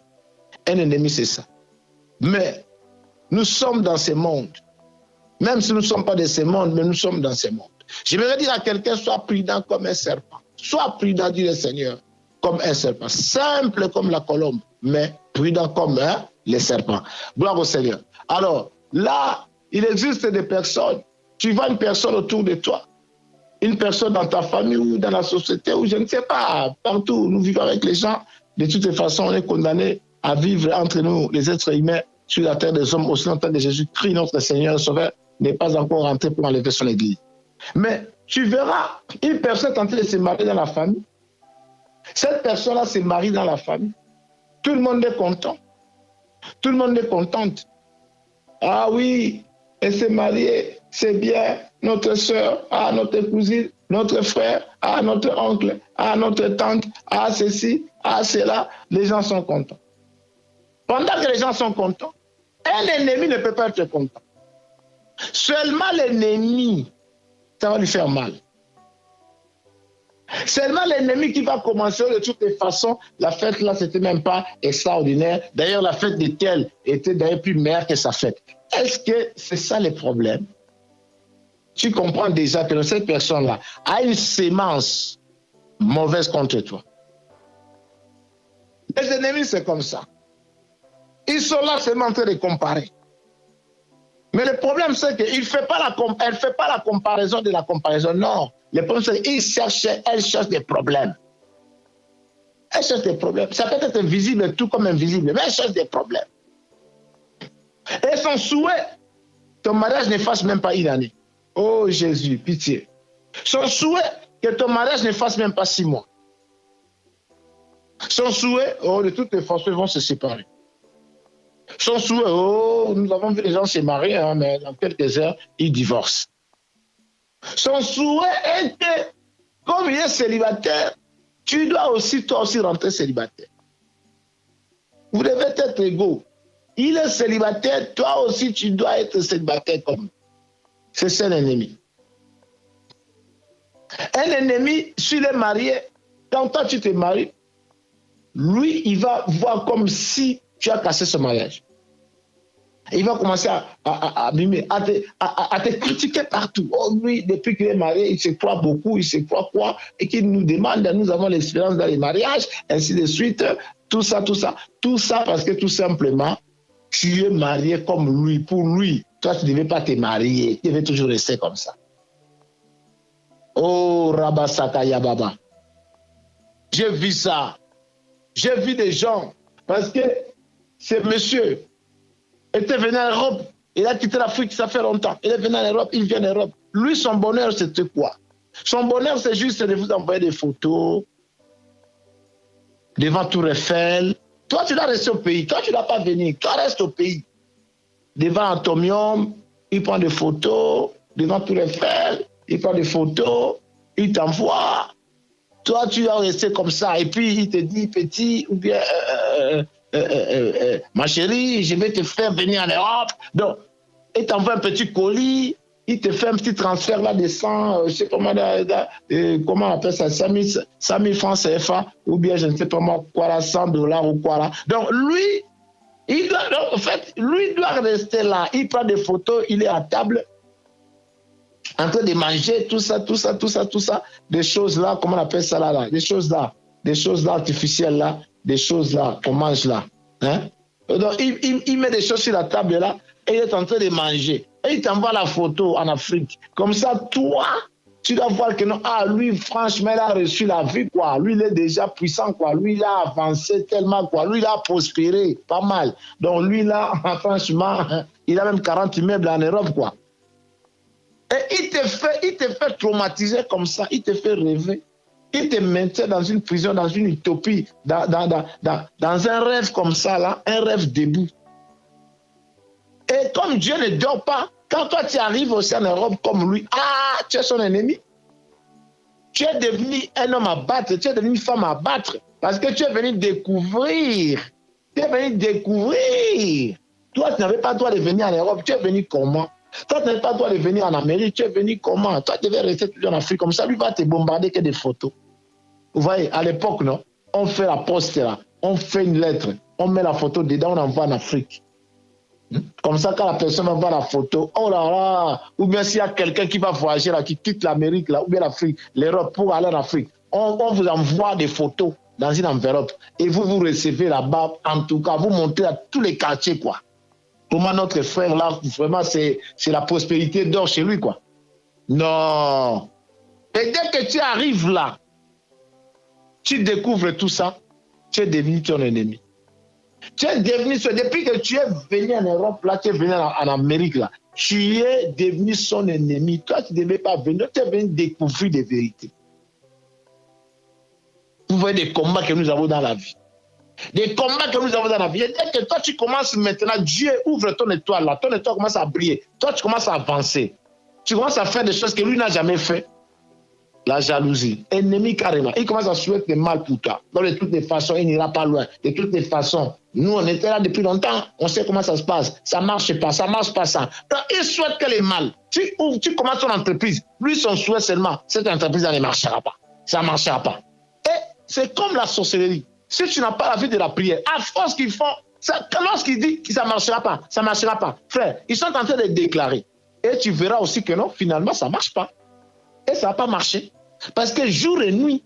Un ennemi, c'est ça. Mais nous sommes dans ce monde. Même si nous ne sommes pas de ce monde, mais nous sommes dans ce monde. Je vais dire à quelqu'un, sois prudent comme un serpent. Sois prudent, dit le Seigneur, comme un serpent. Simple comme la colombe, mais prudent comme les serpents. Gloire au Seigneur. Alors, là, il existe des personnes. Tu vois une personne autour de toi, une personne dans ta famille ou dans la société, ou je ne sais pas, partout, nous vivons avec les gens. De toutes les façons, on est condamnés à vivre entre nous, les êtres humains, sur la terre des hommes, aussi longtemps que Jésus-Christ, notre Seigneur et Sauveur, n'est pas encore rentré pour enlever son église. Mais tu verras une personne tenter de se marier dans la famille. Cette personne-là se marie dans la famille. Tout le monde est content. Tout le monde est contente. Ah oui, elle s'est mariée, c'est bien. Notre soeur, ah notre cousine, notre frère, ah notre oncle, ah notre tante, ah ceci, ah cela. Les gens sont contents. Pendant que les gens sont contents, un ennemi ne peut pas être content. Seulement l'ennemi, ça va lui faire mal. Seulement l'ennemi qui va commencer de toutes les façons. La fête là, c'était même pas extraordinaire. D'ailleurs, la fête de tel était d'ailleurs plus meilleure que sa fête. Est-ce que c'est ça le problème? Tu comprends déjà que cette personne-là a une sémence mauvaise contre toi. Les ennemis, c'est comme ça. Ils sont là seulement en train de comparer. Mais le problème, c'est qu'elle ne fait pas la comparaison de la comparaison. Non. Le problème, c'est qu'elle cherche des problèmes. Elle cherche des problèmes. Ça peut être invisible, tout comme invisible, mais elle cherche des problèmes. Et son souhait, ton mariage ne fasse même pas une année. Oh Jésus, pitié. Son souhait, que ton mariage ne fasse même pas 6 mois. Son souhait, oh, de toutes les façons, ils vont se séparer. Son souhait, oh, nous avons vu les gens se marier, hein, mais dans quelques heures, ils divorcent. Son souhait est que, comme il est célibataire, tu dois aussi, toi aussi, rentrer célibataire. Vous devez être égaux. Il est célibataire, toi aussi, tu dois être célibataire comme. C'est ça l'ennemi. Un ennemi, s'il est marié, quand toi tu te maries, lui, il va voir comme si tu as cassé ce mariage. Il va commencer à te critiquer partout. Oh, lui, depuis qu'il est marié, il se croit beaucoup, il se croit quoi, et qu'il nous demande, nous avons l'expérience dans les mariages, ainsi de suite, tout ça. Tout ça parce que tout simplement, tu es marié comme lui, pour lui. Toi, tu ne devais pas te marier, tu devais toujours rester comme ça. Oh, Rabasaka Yababa. J'ai vu ça. J'ai vu des gens, parce que ce monsieur était venu en Europe. Il a quitté l'Afrique, ça fait longtemps. Il est venu en Europe, il vient en Europe. Lui, son bonheur, c'était quoi? Son bonheur, c'est juste de vous envoyer des photos devant Tour Eiffel. Toi, tu dois rester au pays. Toi, tu ne dois pas venir. Toi, reste au pays. Devant Atomium, il prend des photos. Devant Tour Eiffel, il prend des photos. Il t'envoie. Toi, tu vas rester comme ça. Et puis, il te dit, petit, ou bien, ma chérie, je vais te faire venir en Europe. Donc, il t'envoie un petit colis, il te fait un petit transfert là-descend, je sais pas moi, comment on appelle ça, 5 000 francs CFA, ou bien je ne sais pas moi, quoi là, $100 ou quoi là. Donc, lui, en fait, lui doit rester là. Il prend des photos, il est à table, en train de manger, tout ça, des choses là, comment on appelle ça là, des choses là artificielles là, des choses là qu'on mange là. Hein? Donc, il met des choses sur la table là, et il est en train de manger. Et il t'envoie la photo en Afrique. Comme ça, toi, tu dois voir que non, lui, franchement, il a reçu la vie, quoi. Lui, il est déjà puissant, quoi. Lui, il a avancé tellement, quoi. Lui, il a prospéré, pas mal. Donc, lui, là, franchement, il a même 40 immeubles en Europe, quoi. Et il te fait traumatiser comme ça, il te fait rêver. Il te maintient dans une prison, dans une utopie, dans un rêve comme ça, là, un rêve debout. Et comme Dieu ne dort pas, quand toi tu arrives aussi en Europe comme lui, tu es son ennemi. Tu es devenu un homme à battre, tu es devenu une femme à battre, parce que tu es venu découvrir. Tu es venu découvrir. Toi, tu n'avais pas le droit de venir en Europe, tu es venu comment? Toi, tu n'avais pas le droit de venir en Amérique, tu es venu comment? Toi, tu devais rester toujours en Afrique, comme ça, lui va te bombarder que des photos. Vous voyez, à l'époque, non, on fait la poste là, on fait une lettre, on met la photo dedans, on envoie en Afrique. Comme ça, quand la personne va voir la photo, oh là là, ou bien s'il y a quelqu'un qui va voyager là, qui quitte l'Amérique là, ou bien l'Afrique, l'Europe pour aller en Afrique, on vous envoie des photos dans une enveloppe et vous recevez là-bas, en tout cas, vous montez à tous les quartiers, quoi. Comment notre frère là, vraiment, c'est la prospérité d'or chez lui, quoi. Non. Et dès que tu arrives là, tu découvres tout ça, tu es devenu ton ennemi. Tu es devenu, depuis que tu es venu en Europe, là, tu es venu en Amérique, là, tu es devenu son ennemi. Toi, tu ne devais pas venir, tu es venu découvrir des vérités. Vous voyez des combats que nous avons dans la vie. Des combats que nous avons dans la vie. Et dès que toi, tu commences maintenant, Dieu ouvre ton étoile, là, ton étoile commence à briller. Toi, tu commences à avancer. Tu commences à faire des choses que lui n'a jamais fait. La jalousie, ennemi carrément. Il commence à souhaiter mal pour toi. Donc, de toutes les façons, il n'ira pas loin. De toutes les façons, nous, on était là depuis longtemps. On sait comment ça se passe. Ça ne marche pas, ça ne marche pas ça. Donc, il souhaite que les mal. Tu commences ton entreprise. Lui, son souhait seulement, cette entreprise, elle ne marchera pas. Ça ne marchera pas. Et c'est comme la sorcellerie. Si tu n'as pas la vie de la prière, à force qu'ils font, lorsqu'ils disent que ça ne marchera pas, ça ne marchera pas. Frère, ils sont en train de déclarer. Et tu verras aussi que non, finalement, ça ne marche pas. Et ça n'a pas marché. Parce que jour et nuit,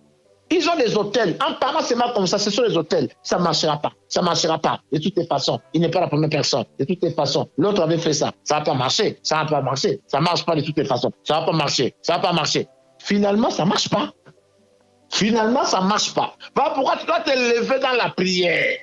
ils ont des hôtels. En parlant seulement comme ça, ce sont les hôtels. Ça ne marchera pas. Ça ne marchera pas. De toutes les façons, il n'est pas la première personne. De toutes les façons, l'autre avait fait ça. Ça n'a pas marché. Ça n'a pas marché. Ça ne marche pas de toutes les façons. Ça n'a pas marché. Ça n'a pas marché. Finalement, ça ne marche pas. Finalement, ça ne marche pas. Voilà pourquoi tu dois te lever dans la prière.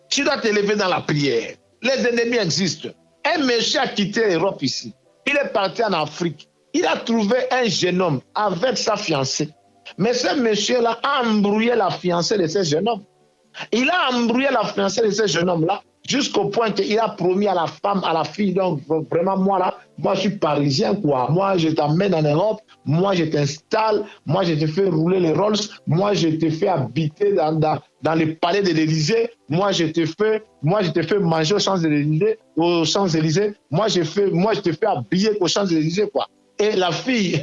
Tu dois te lever dans la prière. Les ennemis existent. Un monsieur a quitté l'Europe ici. Il est parti en Afrique. Il a trouvé un jeune homme avec sa fiancée. Mais ce monsieur-là a embrouillé la fiancée de ce jeune homme. Il a embrouillé la fiancée de ce jeune homme-là jusqu'au point qu'il a promis à la femme, à la fille, donc vraiment moi là, moi je suis parisien quoi. Moi je t'emmène en Europe, moi je t'installe, moi je te fais rouler les Rolls, moi je te fais habiter dans les palais de l'Élysée, moi je te fais manger aux Champs-Élysées, moi je te fais habiller aux Champs-Élysées quoi. Et la fille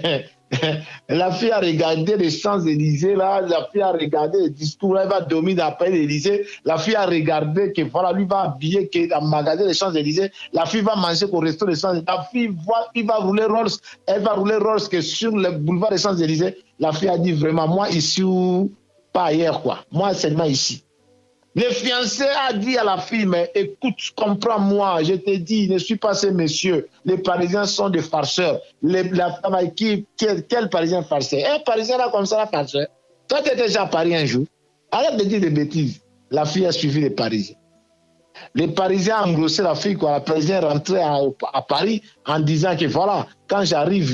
a regardé les Champs-Élysées, là, la fille a regardé le discours, elle va dormir dans le palais de l'Élysée, la fille a regardé que voilà, lui va habiller dans le magasin des Champs-Élysées, la fille va manger au resto des Champs-Élysées, la fille il va rouler Rolls, elle va rouler Rolls que sur le boulevard des Champs-Élysées, la fille a dit vraiment, moi ici ou pas ailleurs quoi, moi seulement ici. Le fiancé a dit à la fille, mais écoute, comprends-moi, je te dis, ne suis pas ces messieurs. Les Parisiens sont des farceurs. Quel Parisien farceur? Un Parisien là comme ça, la farceur. Toi, tu étais déjà à Paris un jour. Arrête de dire des bêtises. La fille a suivi les Parisiens. Les Parisiens ont engrossé la fille, quoi. La Parisienne rentrait à Paris en disant que voilà, quand j'arrive,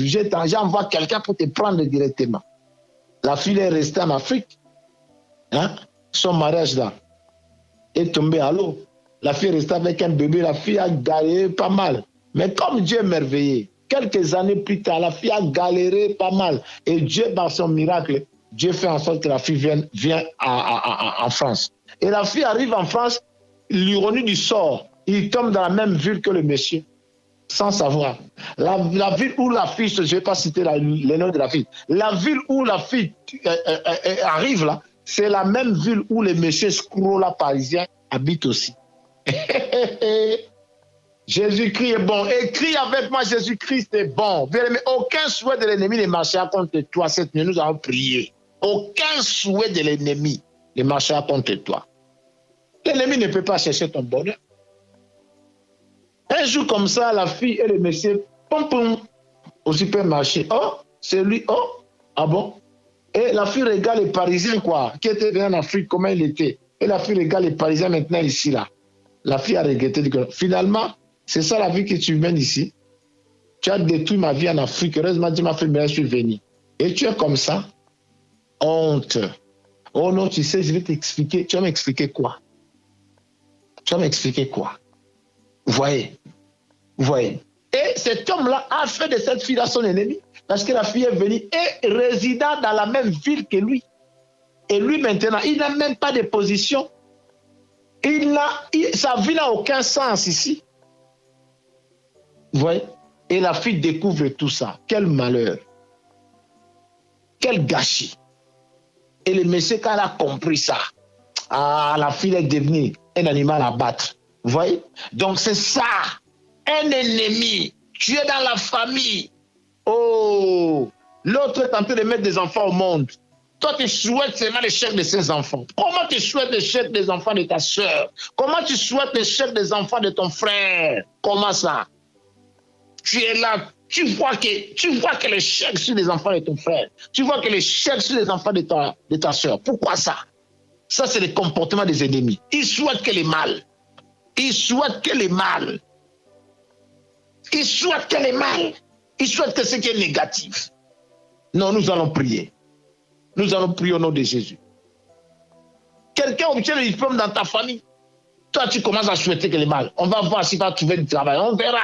j'envoie quelqu'un pour te prendre directement. La fille est restée en Afrique. Hein? Son mariage là est tombé à l'eau. La fille est restée avec un bébé, la fille a galéré pas mal. Mais comme Dieu est merveilleux, Quelques années plus tard, la fille a galéré pas mal. Et Dieu, par son miracle, Dieu fait en sorte que la fille vienne en France. Et la fille arrive en France, l'ironie du sort, il tombe dans la même ville que le monsieur, sans savoir. La ville où la fille, je ne vais pas citer les noms de la fille, la ville où la fille arrive là, c'est la même ville où le monsieur Scrolla parisien habite aussi. Jésus-Christ est bon. Écris avec moi, Jésus-Christ est bon. Aucun souhait de l'ennemi ne marchera contre toi cette nuit. Nous allons prier. Aucun souhait de l'ennemi ne marchera contre toi. L'ennemi ne peut pas chercher ton bonheur. Un jour comme ça, la fille et le monsieur, pom pom, au supermarché. Oh, c'est lui. Oh, ah bon? Et la fille regarde les Parisiens, quoi, qui étaient venus en Afrique, comment il était. Et la fille regarde les Parisiens maintenant ici, là. La fille a regretté. Finalement, c'est ça la vie que tu mènes ici. Tu as détruit ma vie en Afrique. Heureusement, Dieu m'a fait bien, je suis venu. Et tu es comme ça. Honte. Oh non, tu sais, je vais t'expliquer. Tu vas m'expliquer quoi? Tu vas m'expliquer quoi? Vous voyez? Vous voyez? Et cet homme-là a fait de cette fille-là son ennemi. Parce que la fille est venue et résidant dans la même ville que lui. Et lui, maintenant, il n'a même pas de position. Sa vie n'a aucun sens ici. Vous voyez? Et la fille découvre tout ça. Quel malheur. Quel gâchis. Et le monsieur, quand elle a compris ça, la fille est devenue un animal à battre. Vous voyez? Donc c'est ça. Un ennemi. Tu es dans la famille. Oh! L'autre est en train de mettre des enfants au monde. Toi, tu souhaites seulement l'échec de ses enfants. Comment tu souhaites l'échec des enfants de ta soeur? Comment tu souhaites l'échec des enfants de ton frère? Comment ça? Tu es là, tu vois que l'échec sur les enfants de ton frère. Tu vois que l'échec sur les enfants de ta soeur. Pourquoi ça? Ça, c'est le comportement des ennemis. Ils souhaitent que les mal. Ils souhaitent que les mal. Ils souhaitent que les mal. Ils souhaitent que ce qui est négatif. Non, nous allons prier. Nous allons prier au nom de Jésus. Quelqu'un obtient le diplôme dans ta famille. Toi, tu commences à souhaiter que les mal. On va voir s'il va trouver du travail. On verra.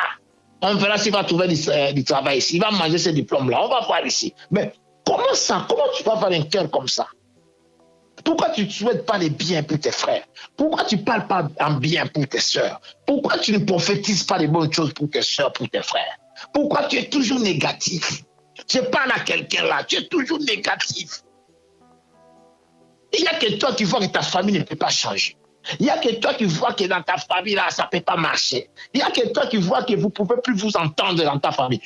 On verra s'il va trouver du travail ici. Il va manger ce diplôme-là. On va voir ici. Mais comment ça? Comment tu vas avoir un cœur comme ça? Pourquoi tu ne souhaites pas les biens pour tes frères? Pourquoi tu ne parles pas en bien pour tes soeurs? Pourquoi tu ne prophétises pas les bonnes choses pour tes soeurs, pour tes frères? Pourquoi tu es toujours négatif? Je parle à quelqu'un là, tu es toujours négatif. Il n'y a que toi qui vois que ta famille ne peut pas changer. Il n'y a que toi qui vois que dans ta famille là, ça ne peut pas marcher. Il n'y a que toi qui vois que vous ne pouvez plus vous entendre dans ta famille.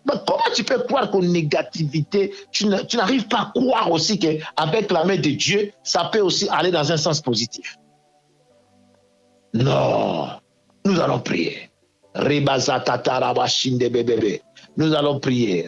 Comment tu peux croire qu'en négativité, tu n'arrives pas à croire aussi qu'avec la main de Dieu, ça peut aussi aller dans un sens positif? Non, nous allons prier. Nous allons prier.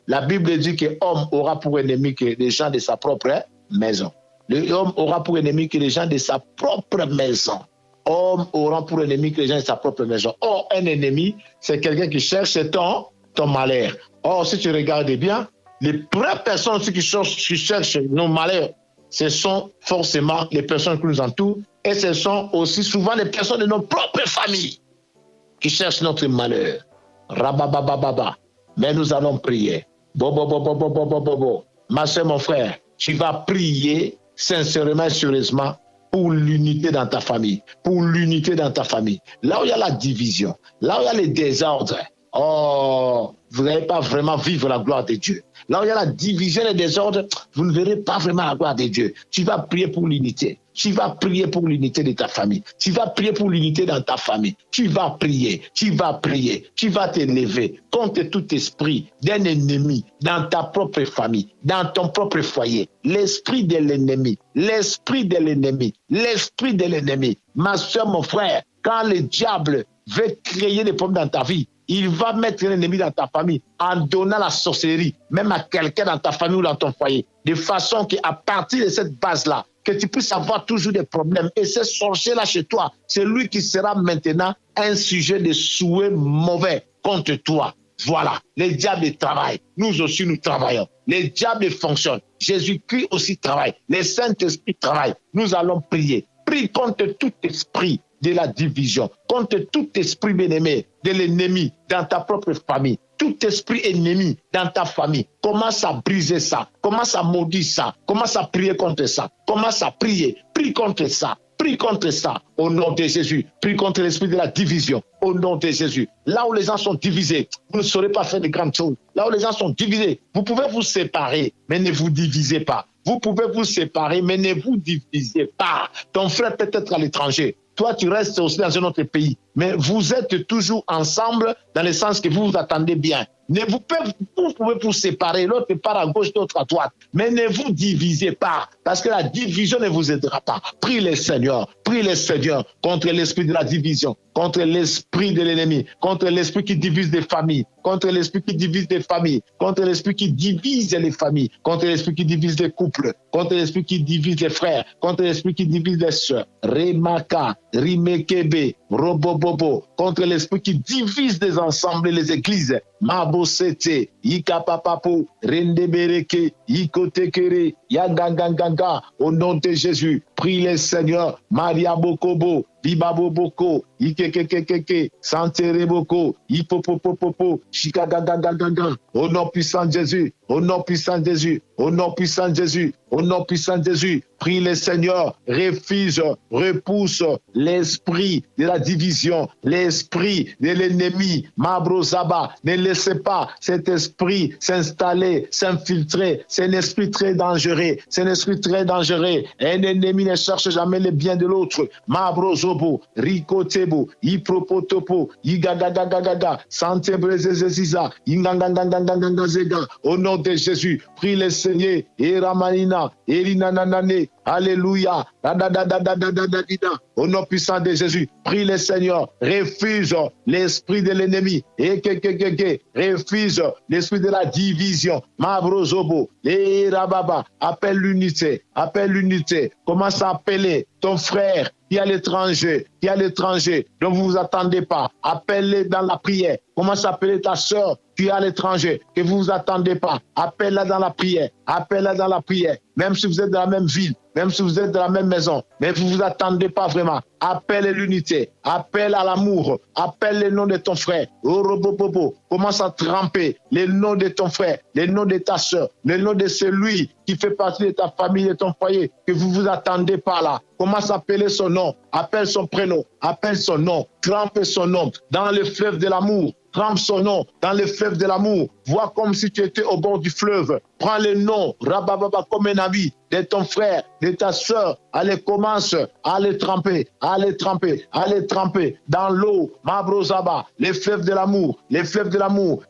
La Bible dit que l'homme aura pour ennemi que les gens de sa propre maison. L'homme aura pour ennemi que les gens de sa propre maison. Homme aura pour ennemi que les gens de sa propre maison. Or, un ennemi, c'est quelqu'un qui cherche ton malheur. Or, si tu regardes bien, les vraies personnes qui cherchent nos malheurs, ce sont forcément les personnes qui nous entourent et ce sont aussi souvent les personnes de nos propres familles qui cherchent notre malheur. Rababababa. Mais nous allons prier. Ma soeur, mon frère, tu vas prier sincèrement et sérieusement pour l'unité dans ta famille. Pour l'unité dans ta famille. Là où il y a la division, là où il y a les désordres, oh, vous n'allez pas vraiment vivre la gloire de Dieu. Là où il y a la division et les désordres, vous ne verrez pas vraiment la gloire de Dieu. Tu vas prier pour l'unité. Tu vas prier pour l'unité de ta famille. Tu vas prier pour l'unité dans ta famille. Tu vas prier. Tu vas prier. Tu vas t'élever contre tout esprit d'un ennemi dans ta propre famille, dans ton propre foyer. L'esprit de l'ennemi. L'esprit de l'ennemi. L'esprit de l'ennemi. Ma soeur, mon frère, quand le diable veut créer des problèmes dans ta vie, il va mettre un ennemi dans ta famille en donnant la sorcellerie, même à quelqu'un dans ta famille ou dans ton foyer, de façon qu'à partir de cette base-là, que tu puisses avoir toujours des problèmes. Et ce sorcier-là chez toi, c'est lui qui sera maintenant un sujet de souhait mauvais contre toi. Voilà, les diables travaillent. Nous aussi, nous travaillons. Les diables fonctionnent. Jésus-Christ aussi travaille. Les Saint-Esprits travaillent. Nous allons prier. Prie contre tout esprit de la division, contre tout esprit bien-aimé de l'ennemi dans ta propre famille. Tout esprit ennemi dans ta famille, commence à briser ça, commence à maudire ça, commence à prier contre ça, commence à prier, prie contre ça. Prie contre ça, au nom de Jésus. Prie contre l'esprit de la division, au nom de Jésus. Là où les gens sont divisés, vous ne saurez pas faire de grandes choses. Là où les gens sont divisés, vous pouvez vous séparer, mais ne vous divisez pas. Vous pouvez vous séparer, mais ne vous divisez pas. Ton frère peut être à l'étranger. Toi, tu restes aussi dans un autre pays. Mais vous êtes toujours ensemble dans le sens que vous vous attendez bien. Vous pouvez vous séparer, l'autre part à gauche, l'autre à droite. Mais ne vous divisez pas, parce que la division ne vous aidera pas. Prie le Seigneur contre l'esprit de la division, contre l'esprit de l'ennemi, contre l'esprit qui divise des familles, contre l'esprit qui divise des familles, contre l'esprit qui divise les familles, contre l'esprit qui divise les couples, contre l'esprit qui divise les frères, contre l'esprit qui divise les sœurs. Remaka, Rimekebe, Robobobo, contre l'esprit qui divise des ensembles et les églises. Mabosete, Ikapapapo, Rendebereke, Ikotekere, Yaganganganga, au nom de Jésus, prie le Seigneur, Maria Bokobo, Bibaboboko, Ikekekekeke, Santereboko, Ipopopopopo, Shikagagagagaga, au nom puissant de Jésus, au nom puissant de Jésus, au nom puissant de Jésus, au nom puissant de Jésus, prie le Seigneur, refuse, repousse l'esprit de la division, l'esprit de l'ennemi, Mabrozaba, ne laissez pas cet esprit s'installer, s'infiltrer, c'est un esprit très dangereux, c'est un esprit très dangereux, un ennemi ne cherche jamais le bien de l'autre, Mabrozobo, Rikotebo, Ipropotopo, Igagagagaga, Santebrezezeza, Ingangangangangangazega, au nom de Jésus, prie le Seigneur, Eramanina, Erinananane, Alléluia, au nom puissant de Jésus, prie le Seigneur, refuse l'esprit de l'ennemi, refuse l'esprit de la division, Mabrozobo, Erababa, appelle l'unité, commence à appeler ton frère qui est à l'étranger, dont vous ne vous attendez pas, appelle-les dans la prière, commence à appeler ta soeur qui est à l'étranger, que vous ne vous attendez pas, appelle-la dans la prière, même si vous êtes dans la même ville, même si vous êtes dans la même maison, mais vous ne vous attendez pas vraiment, appelle l'unité, appelle à l'amour, appelle le nom de ton frère, commence à tremper le nom de ton frère, le nom de ta soeur, le nom de celui qui fait partie de ta famille, de ton foyer, que vous ne vous attendez pas là, commence à appeler son nom, appelle son prénom, appelle son nom, trempe son nom dans le fleuve de l'amour, trempe son nom dans le fleuve de l'amour, vois comme si tu étais au bord du fleuve, prends le nom, Rabababa, comme un ami de ton frère, de ta soeur, allez, commence à les tremper dans l'eau, Mabrozaba, les fleuves de l'amour,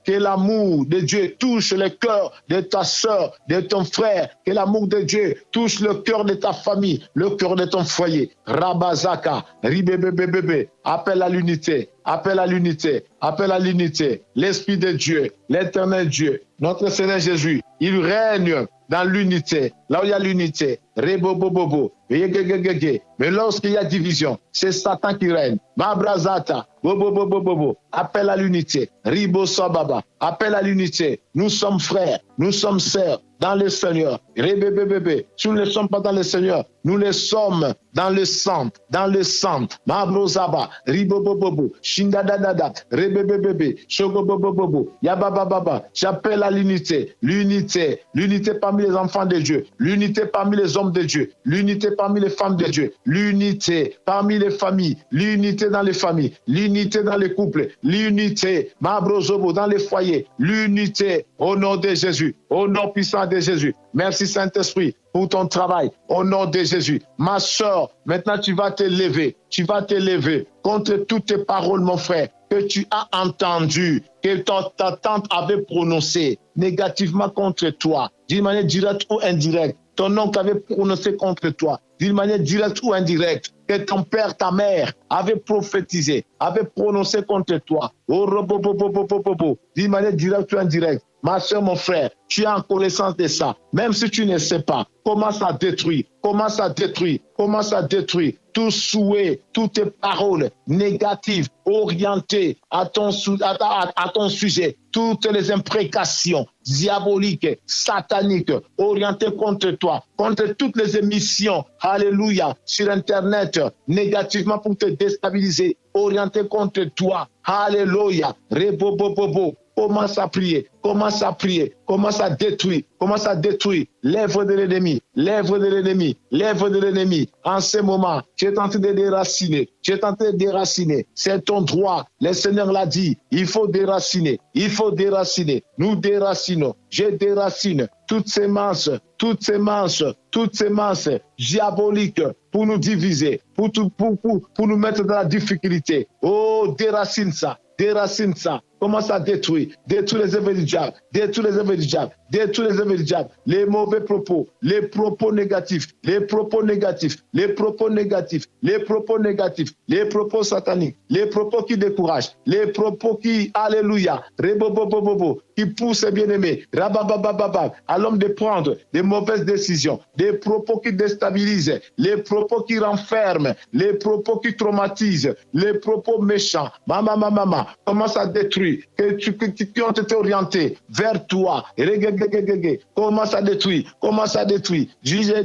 que l'amour de Dieu touche le cœur de ta soeur, de ton frère, que l'amour de Dieu touche le cœur de ta famille, le cœur de ton foyer, Rabazaka, Ribebebebebe, appelle à l'unité, l'Esprit de Dieu, l'éternel Dieu, notre Seigneur Jésus, il règne dans l'unité, là où il y a l'unité, Rebobobobo, mais lorsqu'il y a division, c'est Satan qui règne. Mabrazata, bobobobobo, appelle à l'unité, Ribosobaba, appelle à l'unité, nous sommes frères, nous sommes sœurs dans le Seigneur, Rebebebebe, si nous ne sommes pas dans le Seigneur, nous le sommes dans le sang, Mabrozaba, Ribobobobo, Shindadadada, Rebebebebe, Shogobobobobo, Yabababa, j'appelle à l'unité, l'unité parmi les enfants de Dieu, l'unité parmi les hommes de Dieu, l'unité parmi les femmes de Dieu, l'unité parmi les familles, l'unité dans les familles, l'unité dans les couples, l'unité, Mabrozobo, dans les foyers, l'unité au nom de Jésus, au nom puissant de Jésus. Merci Saint-Esprit pour ton travail, au nom de Jésus. Ma soeur, maintenant tu vas te lever contre toutes tes paroles, mon frère, que tu as entendues, que ta tante avait prononcées négativement contre toi, d'une manière directe ou indirecte. Ton oncle avait prononcé contre toi, d'une manière directe ou indirecte, que ton père, ta mère avait prophétisé, avait prononcé contre toi, d'une manière directe ou indirecte. Ma soeur, mon frère, tu es en connaissance de ça. Même si tu ne sais pas, commence à détruire tout souhait, toutes tes paroles négatives orientées à ton sujet, toutes les imprécations diaboliques, sataniques, orientées contre toi, contre toutes les émissions, alléluia, sur Internet, négativement pour te déstabiliser, orientées contre toi, alléluia, rebobobobo. Commence à prier, commence à prier, commence à détruire l'œuvre de l'ennemi, l'œuvre de l'ennemi, l'œuvre de l'ennemi. En ce moment, tu es tenté de déraciner, tu es tenté de déraciner. C'est ton droit. Le Seigneur l'a dit, il faut déraciner, il faut déraciner. Nous déracinons, je déracine toutes ces manches diaboliques pour nous diviser, pour nous mettre dans la difficulté. Oh, déracine ça. Déracine ça, commence à détruire les œuvres du diable, détruis les œuvres du diable, détruis les œuvres du diable, les mauvais propos, les propos négatifs, les propos négatifs, les propos négatifs, les propos négatifs, les propos sataniques, les propos qui découragent, les propos qui, alléluia, rebobobobobo, qui poussent les bien-aimés, rababababab, à l'homme de prendre des mauvaises décisions, des propos qui déstabilisent, les propos qui renferment, les propos qui traumatisent, les propos méchants, maman, commence à détruire, qui ont été orientés vers toi, commence à détruire, j'ai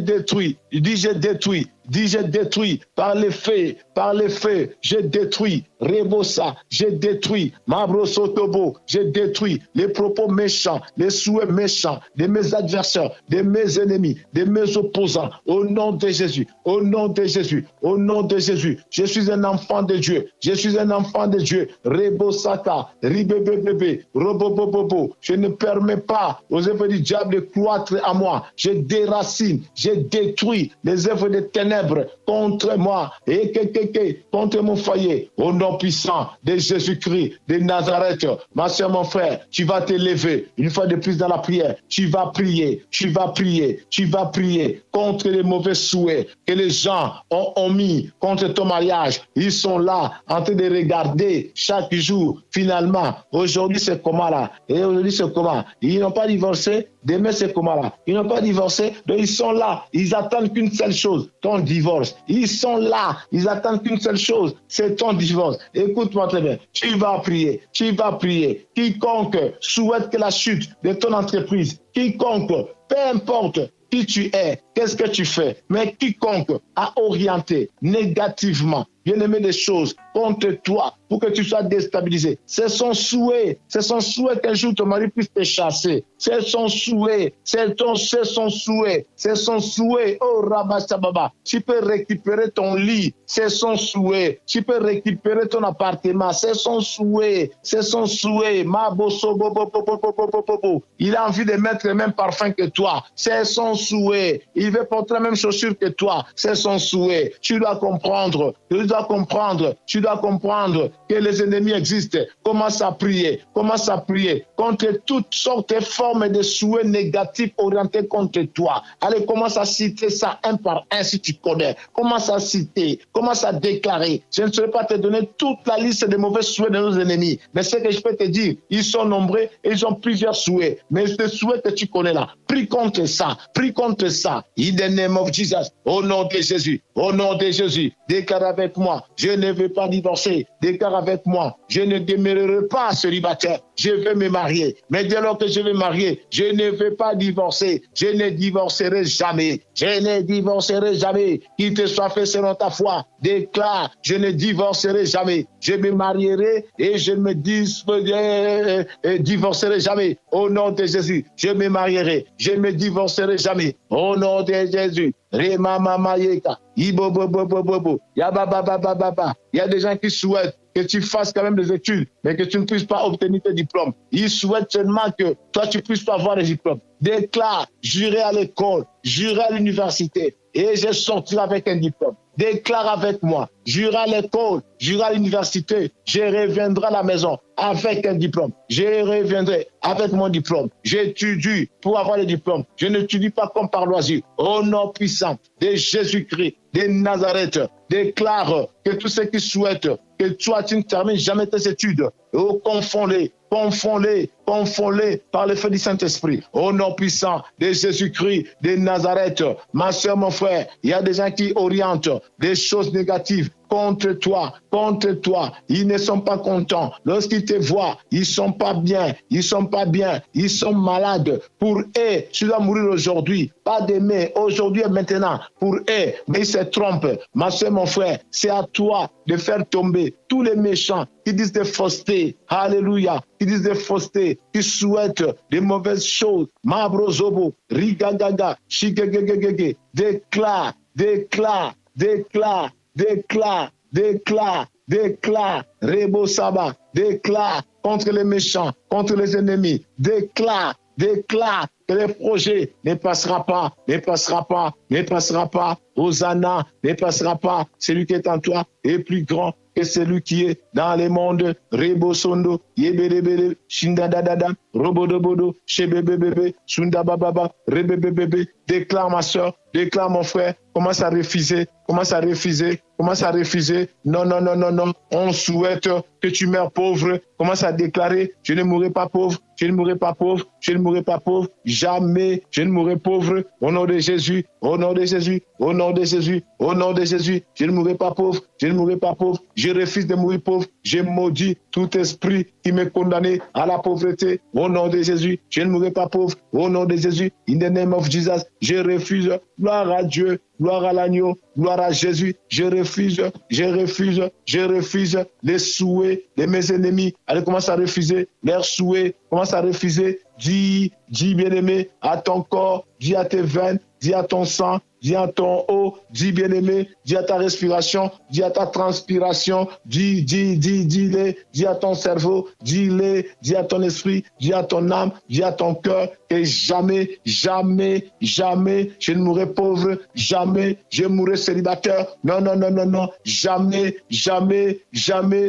détruit par les faits, j'ai détruit Rebosa, j'ai détruit Mabrosotobo, j'ai détruit les propos méchants, les souhaits méchants de mes adversaires, de mes ennemis, de mes opposants, au nom de Jésus, au nom de Jésus, au nom de Jésus. Je suis un enfant de Dieu, je suis un enfant de Dieu. Rebosaka, ribebebebe, robobobobo. Je ne permets pas aux œuvres du diable de croître à moi. Je déracine, je détruis les œuvres des ténèbres contre moi et contre mon foyer. Au nom puissant de Jésus-Christ de Nazareth, ma soeur, mon frère, tu vas te lever une fois de plus dans la prière. Tu vas prier contre les mauvais souhaits que les gens ont mis contre ton mariage. Ils sont là en train de regarder chaque jour. Finalement, aujourd'hui c'est comment là? Et aujourd'hui c'est comment? Ils n'ont pas divorcé. Demain c'est comment là? Ils n'ont pas divorcé. Donc ils sont là. Ils attendent qu'une seule chose, ton divorce. Ils sont là. Ils attendent qu'une seule chose, c'est ton divorce. Écoute-moi très bien. Tu vas prier. Quiconque souhaite que la chute de ton entreprise, quiconque, peu importe qui tu es, qu'est-ce que tu fais, mais quiconque a orienté négativement, bien aimé des choses contre toi pour que tu sois déstabilisé. C'est son souhait qu'un jour ton mari puisse te chasser. C'est son souhait. Oh Rabasababa, tu peux récupérer ton lit. C'est son souhait. Tu peux récupérer ton appartement. C'est son souhait. Il a envie de mettre le même parfum que toi. C'est son souhait. Il veut porter la même chaussure que toi. C'est son souhait. Tu dois comprendre que les ennemis existent. Commence à prier contre toutes sortes de formes de souhaits négatifs orientés contre toi. Allez, commence à citer ça un par un si tu connais. Commence à citer, commence à déclarer. Je ne saurais pas te donner toute la liste des mauvais souhaits de nos ennemis, mais ce que je peux te dire, ils sont nombreux et ils ont plusieurs souhaits. Mais ces souhaits que tu connais là, prie contre ça. In the name of Jesus, au nom de Jésus, déclare avec moi, je ne veux pas divorcer. Déclare avec moi, je ne demeurerai pas célibataire, je veux me marier. Mais dès lors que je vais marier, je ne veux pas divorcer. Je ne divorcerai jamais. Qu'il te soit fait selon ta foi. Déclare, je ne divorcerai jamais. Je me marierai et je ne me divorcerai jamais. Au nom de Jésus, je me marierai. Je ne me divorcerai jamais. Au nom de Jésus. Il y a des gens qui souhaitent que tu fasses quand même des études, mais que tu ne puisses pas obtenir tes diplômes. Ils souhaitent seulement que toi, tu puisses pas avoir les diplômes. Déclare, j'irai à l'école, j'irai à l'université et je sortirai avec un diplôme. Déclare avec moi, j'irai à l'école, j'irai à l'université, je reviendrai à la maison avec un diplôme. Je reviendrai avec mon diplôme. J'étudie pour avoir le diplôme. Je n'étudie pas comme par loisir. Au nom puissant de Jésus-Christ de Nazareth. Déclare que tous ceux qui souhaitent que toi, tu ne termines jamais tes études, oh, confonds-les par le feu du Saint-Esprit. Au nom puissant de Jésus-Christ de Nazareth, ma soeur, mon frère, il y a des gens qui orientent des choses négatives contre toi. Ils ne sont pas contents. Lorsqu'ils te voient, ils sont pas bien, ils sont malades. Pour eux, tu dois mourir aujourd'hui, pas demain, aujourd'hui et maintenant. Pour eux, mais ils se trompent. Ma soeur, mon frère, c'est à toi de faire tomber tous les méchants qui disent des faussetés. Alléluia. Qui disent des faussetés, qui souhaitent des mauvaises choses. Mabrozobo, rigagaga, shigegegege. Déclare, Rebo Saba, déclare contre les méchants, contre les ennemis, déclare que les projets ne passera pas. Hosanna ne passera pas. Celui qui est en toi est plus grand que celui qui est dans les mondes. Rebo Sondo, Yebelebele, Shindadadada, Robodobodo, Shebebebebe, Sundabababa, Rebebebebe. Déclare ma soeur, déclare mon frère, commence à refuser. Non. On souhaite que tu meurs pauvre. Commence à déclarer, je ne mourrai pas pauvre. Jamais je ne mourrai pauvre. Au nom de Jésus, je ne mourrai pas pauvre. Je refuse de mourir pauvre. Je maudis tout esprit qui me condamne à la pauvreté. Au nom de Jésus, je ne mourrai pas pauvre. Au nom de Jésus, in the name of Jesus, je refuse. Gloire à Dieu, gloire à l'agneau, gloire à Jésus. Je refuse les souhaits de mes ennemis. Allez, commence à refuser leurs souhaits. Commence à refuser. Dis bien-aimé, à ton corps, dis à tes veines, dis à ton sang, dis à ton eau, dis bien-aimé, dis à ta respiration, dis à ta transpiration, dis à ton cerveau, dis à ton esprit, dis à ton âme, dis à ton cœur, et jamais, je ne mourrai pauvre, jamais, je mourrai célibataire, non, jamais,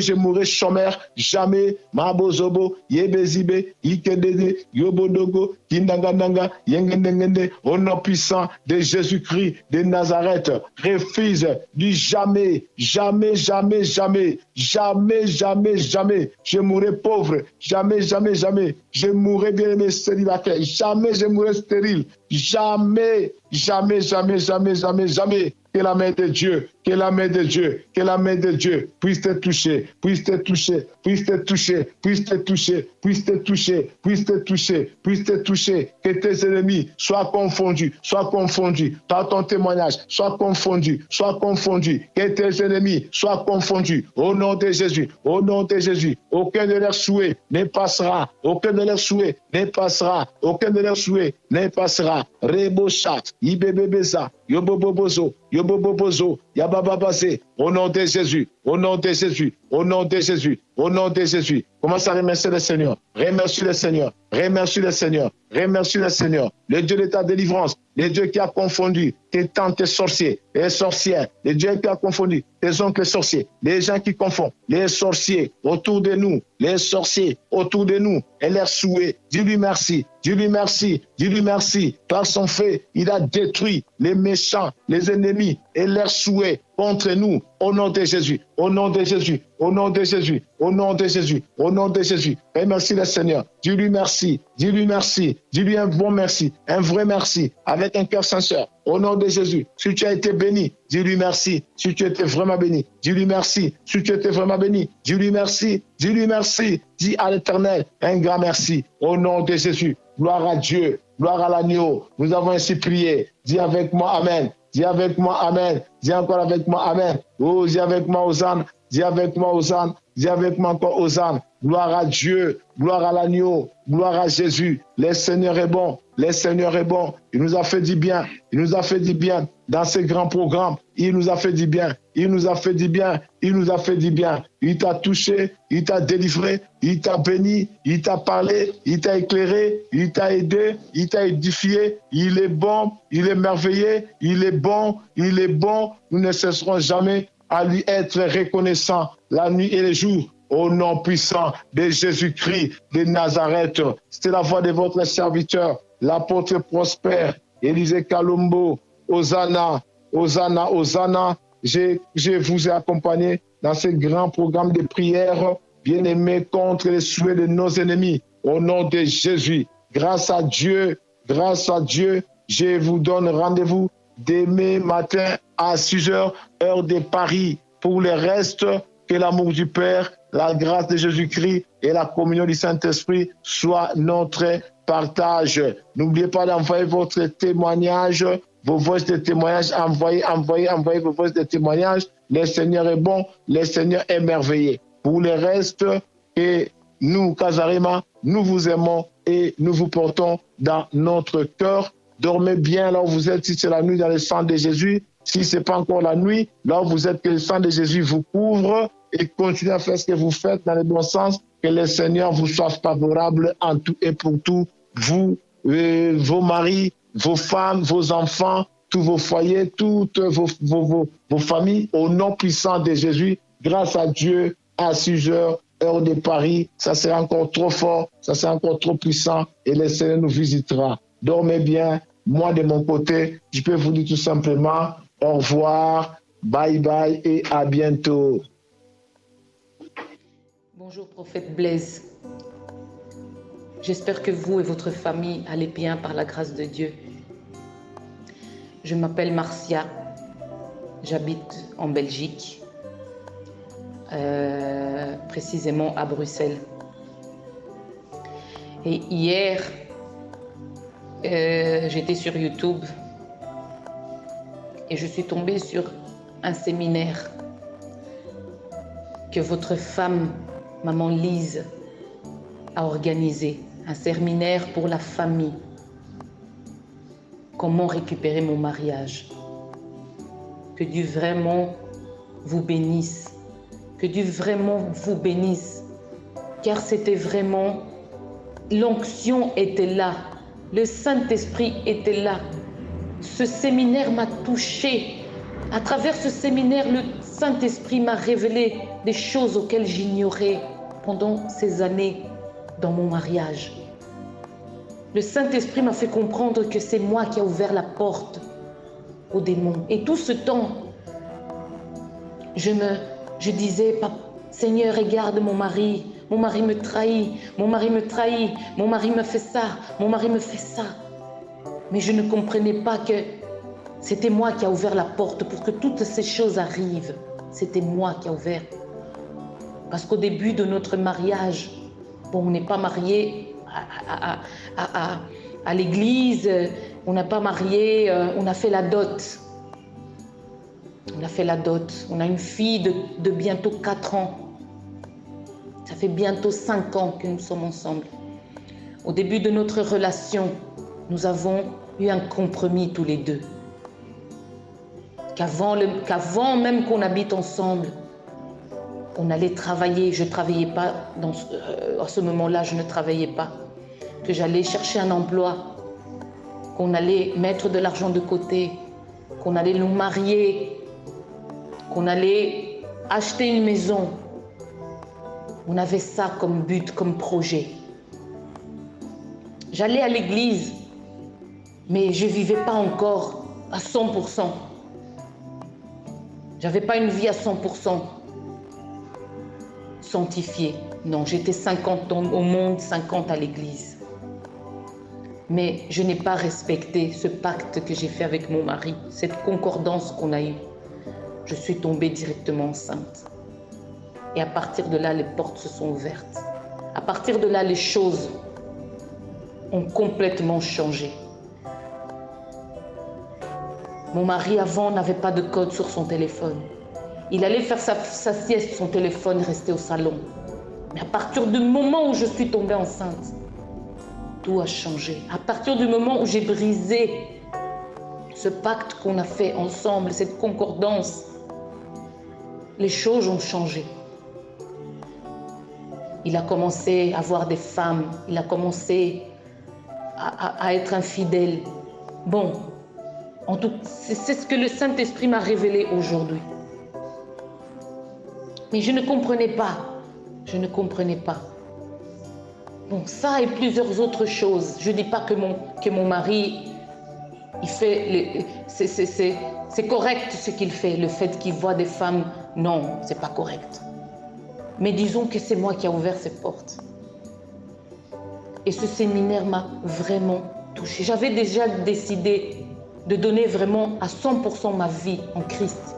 je mourrai chômeur, jamais, Mabozobo, Yebezibe, Ikedede, Yobodogo, Kindangandanga, Yengendengende, au nom puissant de Jésus-Christ de Nazareth, refuse, dis jamais, je mourrai pauvre, jamais, je mourrai bien-aimé célibataire, jamais je mourrai stérile, jamais. Que la main de Dieu puisse te toucher, que tes ennemis soient confondus par ton témoignage, soient confondus, que tes ennemis soient confondus au nom de Jésus, aucun de leurs souhaits ne passera, Reboshat, Ibebebeza, Yobobobozo, Yabababase, au nom de Jésus. Commence à remercier le Seigneur. Remercie le Seigneur. Le Dieu de ta délivrance, le Dieu qui a confondu tes tantes sorciers et sorcières, le Dieu qui a confondu tes oncles sorciers, les gens qui confondent, les sorciers autour de nous, les sorciers autour de nous et leurs souhaits. Dis-lui merci. Par son fait, il a détruit les méchants, les ennemis et leurs souhaits contre nous. Au nom de Jésus. Remercie le Seigneur. Dis-lui merci. Dis-lui un bon merci, un vrai merci, avec un cœur sincère. Au nom de Jésus. Si tu as été béni, dis-lui merci. Si tu étais vraiment béni, dis-lui merci. Si tu étais vraiment béni, dis-lui merci. Dis à l'Éternel un grand merci. Au nom de Jésus. Gloire à Dieu. Gloire à l'agneau. Nous avons ainsi prié. Dis avec moi Amen. Dis avec moi Amen. Dis encore avec moi Amen. Oh, dis avec moi Hosanna. Dis avec moi Hosanna. Dis avec moi encore Hosanna. Gloire à Dieu. Gloire à l'agneau. Gloire à Jésus. Le Seigneur est bon. Il nous a fait du bien. Dans ce grand programme. Il nous a fait du bien. Il t'a touché. Il t'a délivré. Il t'a béni. Il t'a parlé. Il t'a éclairé. Il t'a aidé. Il t'a édifié. Il est bon. Il est merveilleux. Il est bon. Nous ne cesserons jamais à lui être reconnaissants la nuit et le jour. Au nom puissant de Jésus-Christ de Nazareth. C'était la voix de votre serviteur, l'apôtre Prosper, Élisée Kalombo. Hosanna, Hosanna, Hosanna. Je vous ai accompagné dans ce grand programme de prière, bien-aimé, contre les souhaits de nos ennemis. Au nom de Jésus, grâce à Dieu, je vous donne rendez-vous demain matin à 6h, heure de Paris. Pour le reste, que l'amour du Père, la grâce de Jésus-Christ et la communion du Saint-Esprit soient notre partage. N'oubliez pas d'envoyer votre témoignage, vos voix de témoignage. Envoyez vos voix de témoignage. Le Seigneur est bon, le Seigneur est merveilleux. Pour le reste, et nous, Kazarima, nous vous aimons et nous vous portons dans notre cœur. Dormez bien là où vous êtes, si c'est la nuit, dans le sang de Jésus. Si ce n'est pas encore la nuit, là où vous êtes, que le sang de Jésus vous couvre et continuez à faire ce que vous faites dans le bon sens. Que le Seigneur vous soit favorable en tout et pour tout. Vous, vos maris, vos femmes, vos enfants, tous vos foyers, toutes vos familles, au nom puissant de Jésus, grâce à Dieu, à 6h, heure de Paris, ça sera encore trop fort, ça sera encore trop puissant et le Seigneur nous visitera. Dormez bien. Moi, de mon côté, je peux vous dire tout simplement au revoir, bye bye et à bientôt. Bonjour, prophète Blaise. J'espère que vous et votre famille allez bien par la grâce de Dieu. Je m'appelle Marcia, j'habite en Belgique, précisément à Bruxelles. Et hier, j'étais sur YouTube et je suis tombée sur un séminaire que votre femme, maman Lise, a organisé. Un séminaire pour la famille. Comment récupérer mon mariage. Que Dieu vraiment vous bénisse. Que Dieu vraiment vous bénisse. Car c'était vraiment... L'onction était là. Le Saint-Esprit était là. Ce séminaire m'a touchée. À travers ce séminaire, le Saint-Esprit m'a révélé des choses auxquelles j'ignorais pendant ces années dans mon mariage. Le Saint-Esprit m'a fait comprendre que c'est moi qui ai ouvert la porte aux démons. Et tout ce temps, je disais, Seigneur, regarde mon mari me trahit, mon mari me trahit, mon mari me fait ça, mon mari me fait ça. Mais je ne comprenais pas que c'était moi qui ai ouvert la porte pour que toutes ces choses arrivent. C'était moi qui ai ouvert. Parce qu'au début de notre mariage, bon, on n'est pas marié à l'église, on n'a pas marié, on a fait la dot. On a fait la dot. On a une fille de bientôt 4 ans. Ça fait bientôt 5 ans que nous sommes ensemble. Au début de notre relation, nous avons eu un compromis tous les deux. Qu'avant même qu'on habite ensemble, on allait travailler. Je ne travaillais pas, à ce moment-là, je ne travaillais pas. Que j'allais chercher un emploi, qu'on allait mettre de l'argent de côté, qu'on allait nous marier, qu'on allait acheter une maison. On avait ça comme but, comme projet. J'allais à l'église, mais je ne vivais pas encore à 100%. Je n'avais pas une vie à 100% sanctifiée. Non, j'étais 50 au monde, 50 à l'église. Mais je n'ai pas respecté ce pacte que j'ai fait avec mon mari, cette concordance qu'on a eue. Je suis tombée directement enceinte. Et à partir de là, les portes se sont ouvertes. À partir de là, les choses ont complètement changé. Mon mari, avant, n'avait pas de code sur son téléphone. Il allait faire sa sieste, son téléphone restait au salon. Mais à partir du moment où je suis tombée enceinte, tout a changé. À partir du moment où j'ai brisé ce pacte qu'on a fait ensemble, cette concordance, les choses ont changé. Il a commencé à voir des femmes, il a commencé à être infidèle. Bon, en tout, c'est ce que le Saint-Esprit m'a révélé aujourd'hui. Mais je ne comprenais pas. Je ne comprenais pas. Bon, ça et plusieurs autres choses. Je ne dis pas que mon mari il fait, c'est correct ce qu'il fait. Le fait qu'il voit des femmes, non, c'est pas correct. Mais disons que c'est moi qui ai ouvert ces portes. Et ce séminaire m'a vraiment touchée. J'avais déjà décidé de donner vraiment à 100% ma vie en Christ.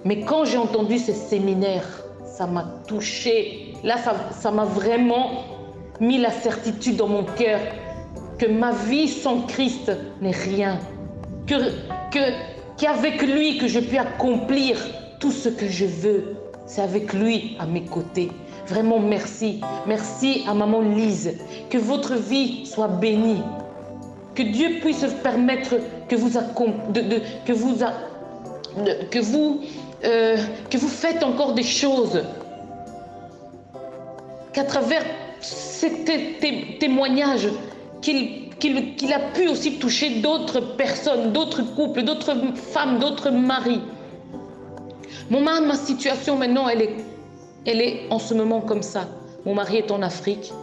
Mais quand j'ai entendu ce séminaire, ça m'a touchée. Là, ça m'a vraiment mis la certitude dans mon cœur que ma vie sans Christ n'est rien. Qu'avec lui que je puis accomplir tout ce que je veux. C'est avec lui à mes côtés. Vraiment merci. Merci à maman Lise. Que votre vie soit bénie. Que Dieu puisse permettre que vous faites encore des choses. Qu'à travers ces témoignages, qu'il a pu aussi toucher d'autres personnes, d'autres couples, d'autres femmes, d'autres maris. Ma situation maintenant, elle est en ce moment comme ça. Mon mari est en Afrique.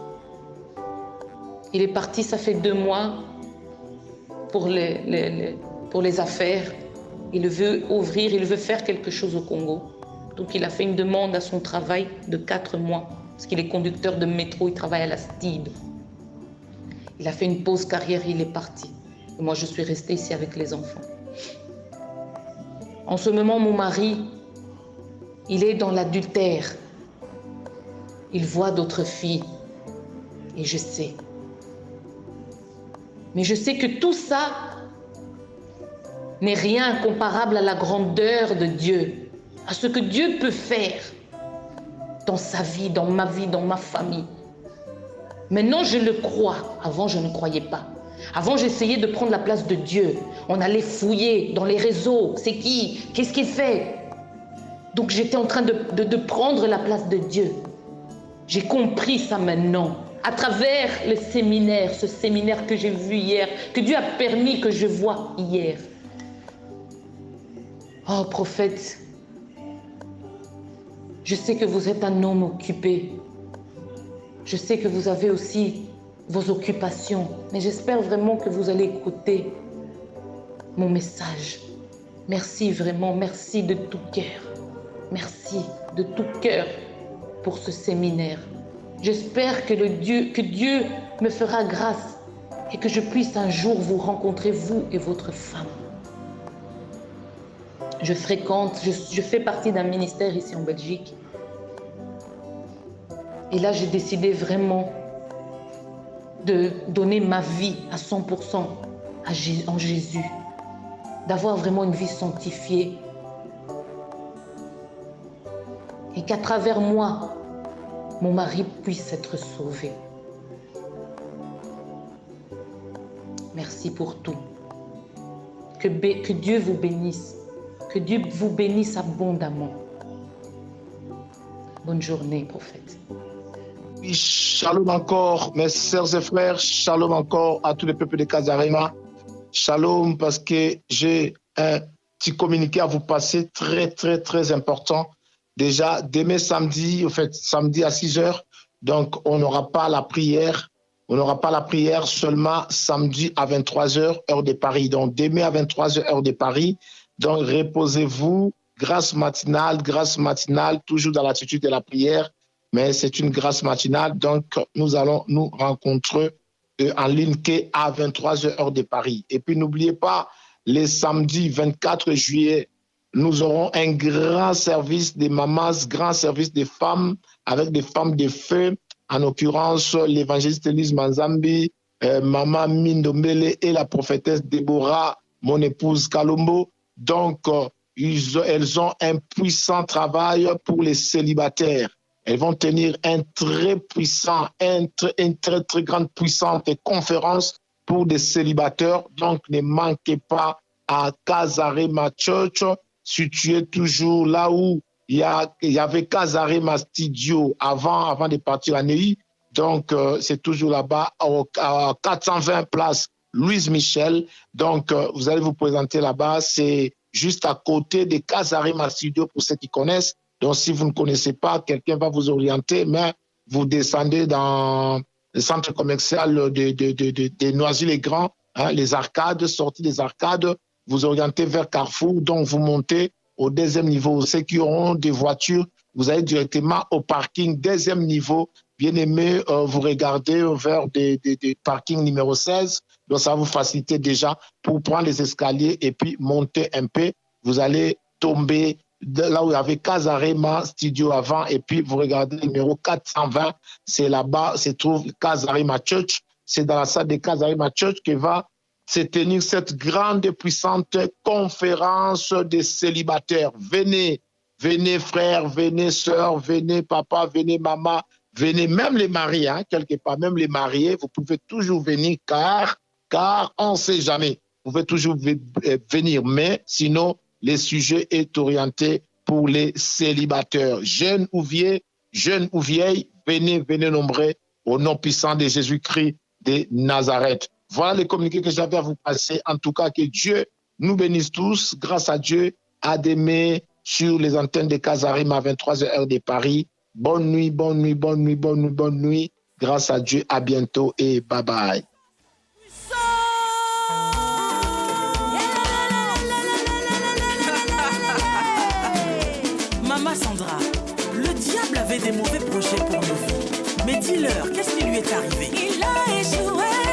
Il est parti, ça fait 2 mois pour les affaires. Il veut ouvrir, il veut faire quelque chose au Congo. Donc il a fait une demande à son travail de 4 mois. Parce qu'il est conducteur de métro, il travaille à la STID. Il a fait une pause carrière, il est parti. Et moi, je suis restée ici avec les enfants. En ce moment, mon mari, il est dans l'adultère. Il voit d'autres filles. Et je sais. Mais je sais que tout ça n'est rien comparable à la grandeur de Dieu, à ce que Dieu peut faire dans sa vie, dans ma famille. Maintenant, je le crois. Avant, je ne croyais pas. Avant, j'essayais de prendre la place de Dieu. On allait fouiller dans les réseaux. C'est qui? Qu'est-ce qu'il fait? Donc, j'étais en train de prendre la place de Dieu. J'ai compris ça maintenant. À travers le séminaire, ce séminaire que j'ai vu hier, que Dieu a permis que je voie hier. Oh, prophète, je sais que vous êtes un homme occupé. Je sais que vous avez aussi vos occupations, mais j'espère vraiment que vous allez écouter mon message. Merci vraiment, merci de tout cœur. Merci de tout cœur pour ce séminaire. J'espère que Dieu me fera grâce et que je puisse un jour vous rencontrer, vous et votre femme. Je fais partie d'un ministère ici en Belgique. Et là, j'ai décidé vraiment de donner ma vie à 100% en Jésus. D'avoir vraiment une vie sanctifiée. Et qu'à travers moi, mon mari puisse être sauvé. Merci pour tout. Que Dieu vous bénisse. Que Dieu vous bénisse abondamment. Bonne journée, prophète. Oui, shalom encore, mes sœurs et frères. Shalom encore à tous les peuples de Casarema. Shalom, parce que j'ai un petit communiqué à vous passer très, très, très important. Déjà, demain samedi, samedi à 6h, donc on n'aura pas la prière. On n'aura pas la prière seulement samedi à 23h, heure de Paris. Donc, demain à 23h, heure de Paris. Donc, reposez-vous. Grâce matinale, toujours dans l'attitude de la prière. Mais c'est une grâce matinale. Donc, nous allons nous rencontrer en ligne qu'à 23h, heure de Paris. Et puis, n'oubliez pas, les samedis 24 juillet, nous aurons un grand service des mamas, grand service des femmes, avec des femmes de feu. En l'occurrence, l'évangéliste Elise Manzambi, Maman Mindomele et la prophétesse Déborah, mon épouse Kalombo. Donc, elles ont un puissant travail pour les célibataires. Elles vont tenir une très grande puissante conférence pour des célibataires. Donc, ne manquez pas à Casarema Church, situé toujours là où il y avait Casarema Studio avant de partir à Neuilly. Donc, c'est toujours là-bas, à 420 place Louise Michel. Donc, vous allez vous présenter là-bas. C'est juste à côté de Casarema Studio pour ceux qui connaissent. Donc, si vous ne connaissez pas, quelqu'un va vous orienter, mais vous descendez dans le centre commercial de Noisy-les-Grands hein, les arcades, sortie des arcades, vous orientez vers Carrefour, donc vous montez au deuxième niveau. Ceux qui auront des voitures, vous allez directement au parking deuxième niveau. Bien aimé, vous regardez vers des parkings numéro 16, donc ça va vous faciliter déjà pour prendre les escaliers et puis monter un peu. Vous allez tomber là où il y avait Casarema Studio avant, et puis vous regardez le numéro 420, c'est là-bas se trouve Casarema Church. C'est dans la salle de Casarema Church que va se tenir cette grande et puissante conférence des célibataires. Venez, venez frères, venez sœurs, venez papa, venez maman, venez même les mariés, hein, quelque part, même les mariés, vous pouvez toujours venir car on ne sait jamais. Vous pouvez toujours venir, mais sinon, le sujet est orienté pour les célibataires. Jeunes ou vieilles, venez, venez nombreux au nom puissant de Jésus-Christ de Nazareth. Voilà les communiqués que j'avais à vous passer. En tout cas, que Dieu nous bénisse tous. Grâce à Dieu, à demain sur les antennes de Casarema à 23h heure de Paris. Bonne nuit, bonne nuit, bonne nuit, bonne nuit, bonne nuit. Grâce à Dieu, à bientôt et bye bye. Maman Sandra, le diable avait des mauvais projets pour nos vies. Mais dis-leur, qu'est-ce qui lui est arrivé? Il a échoué.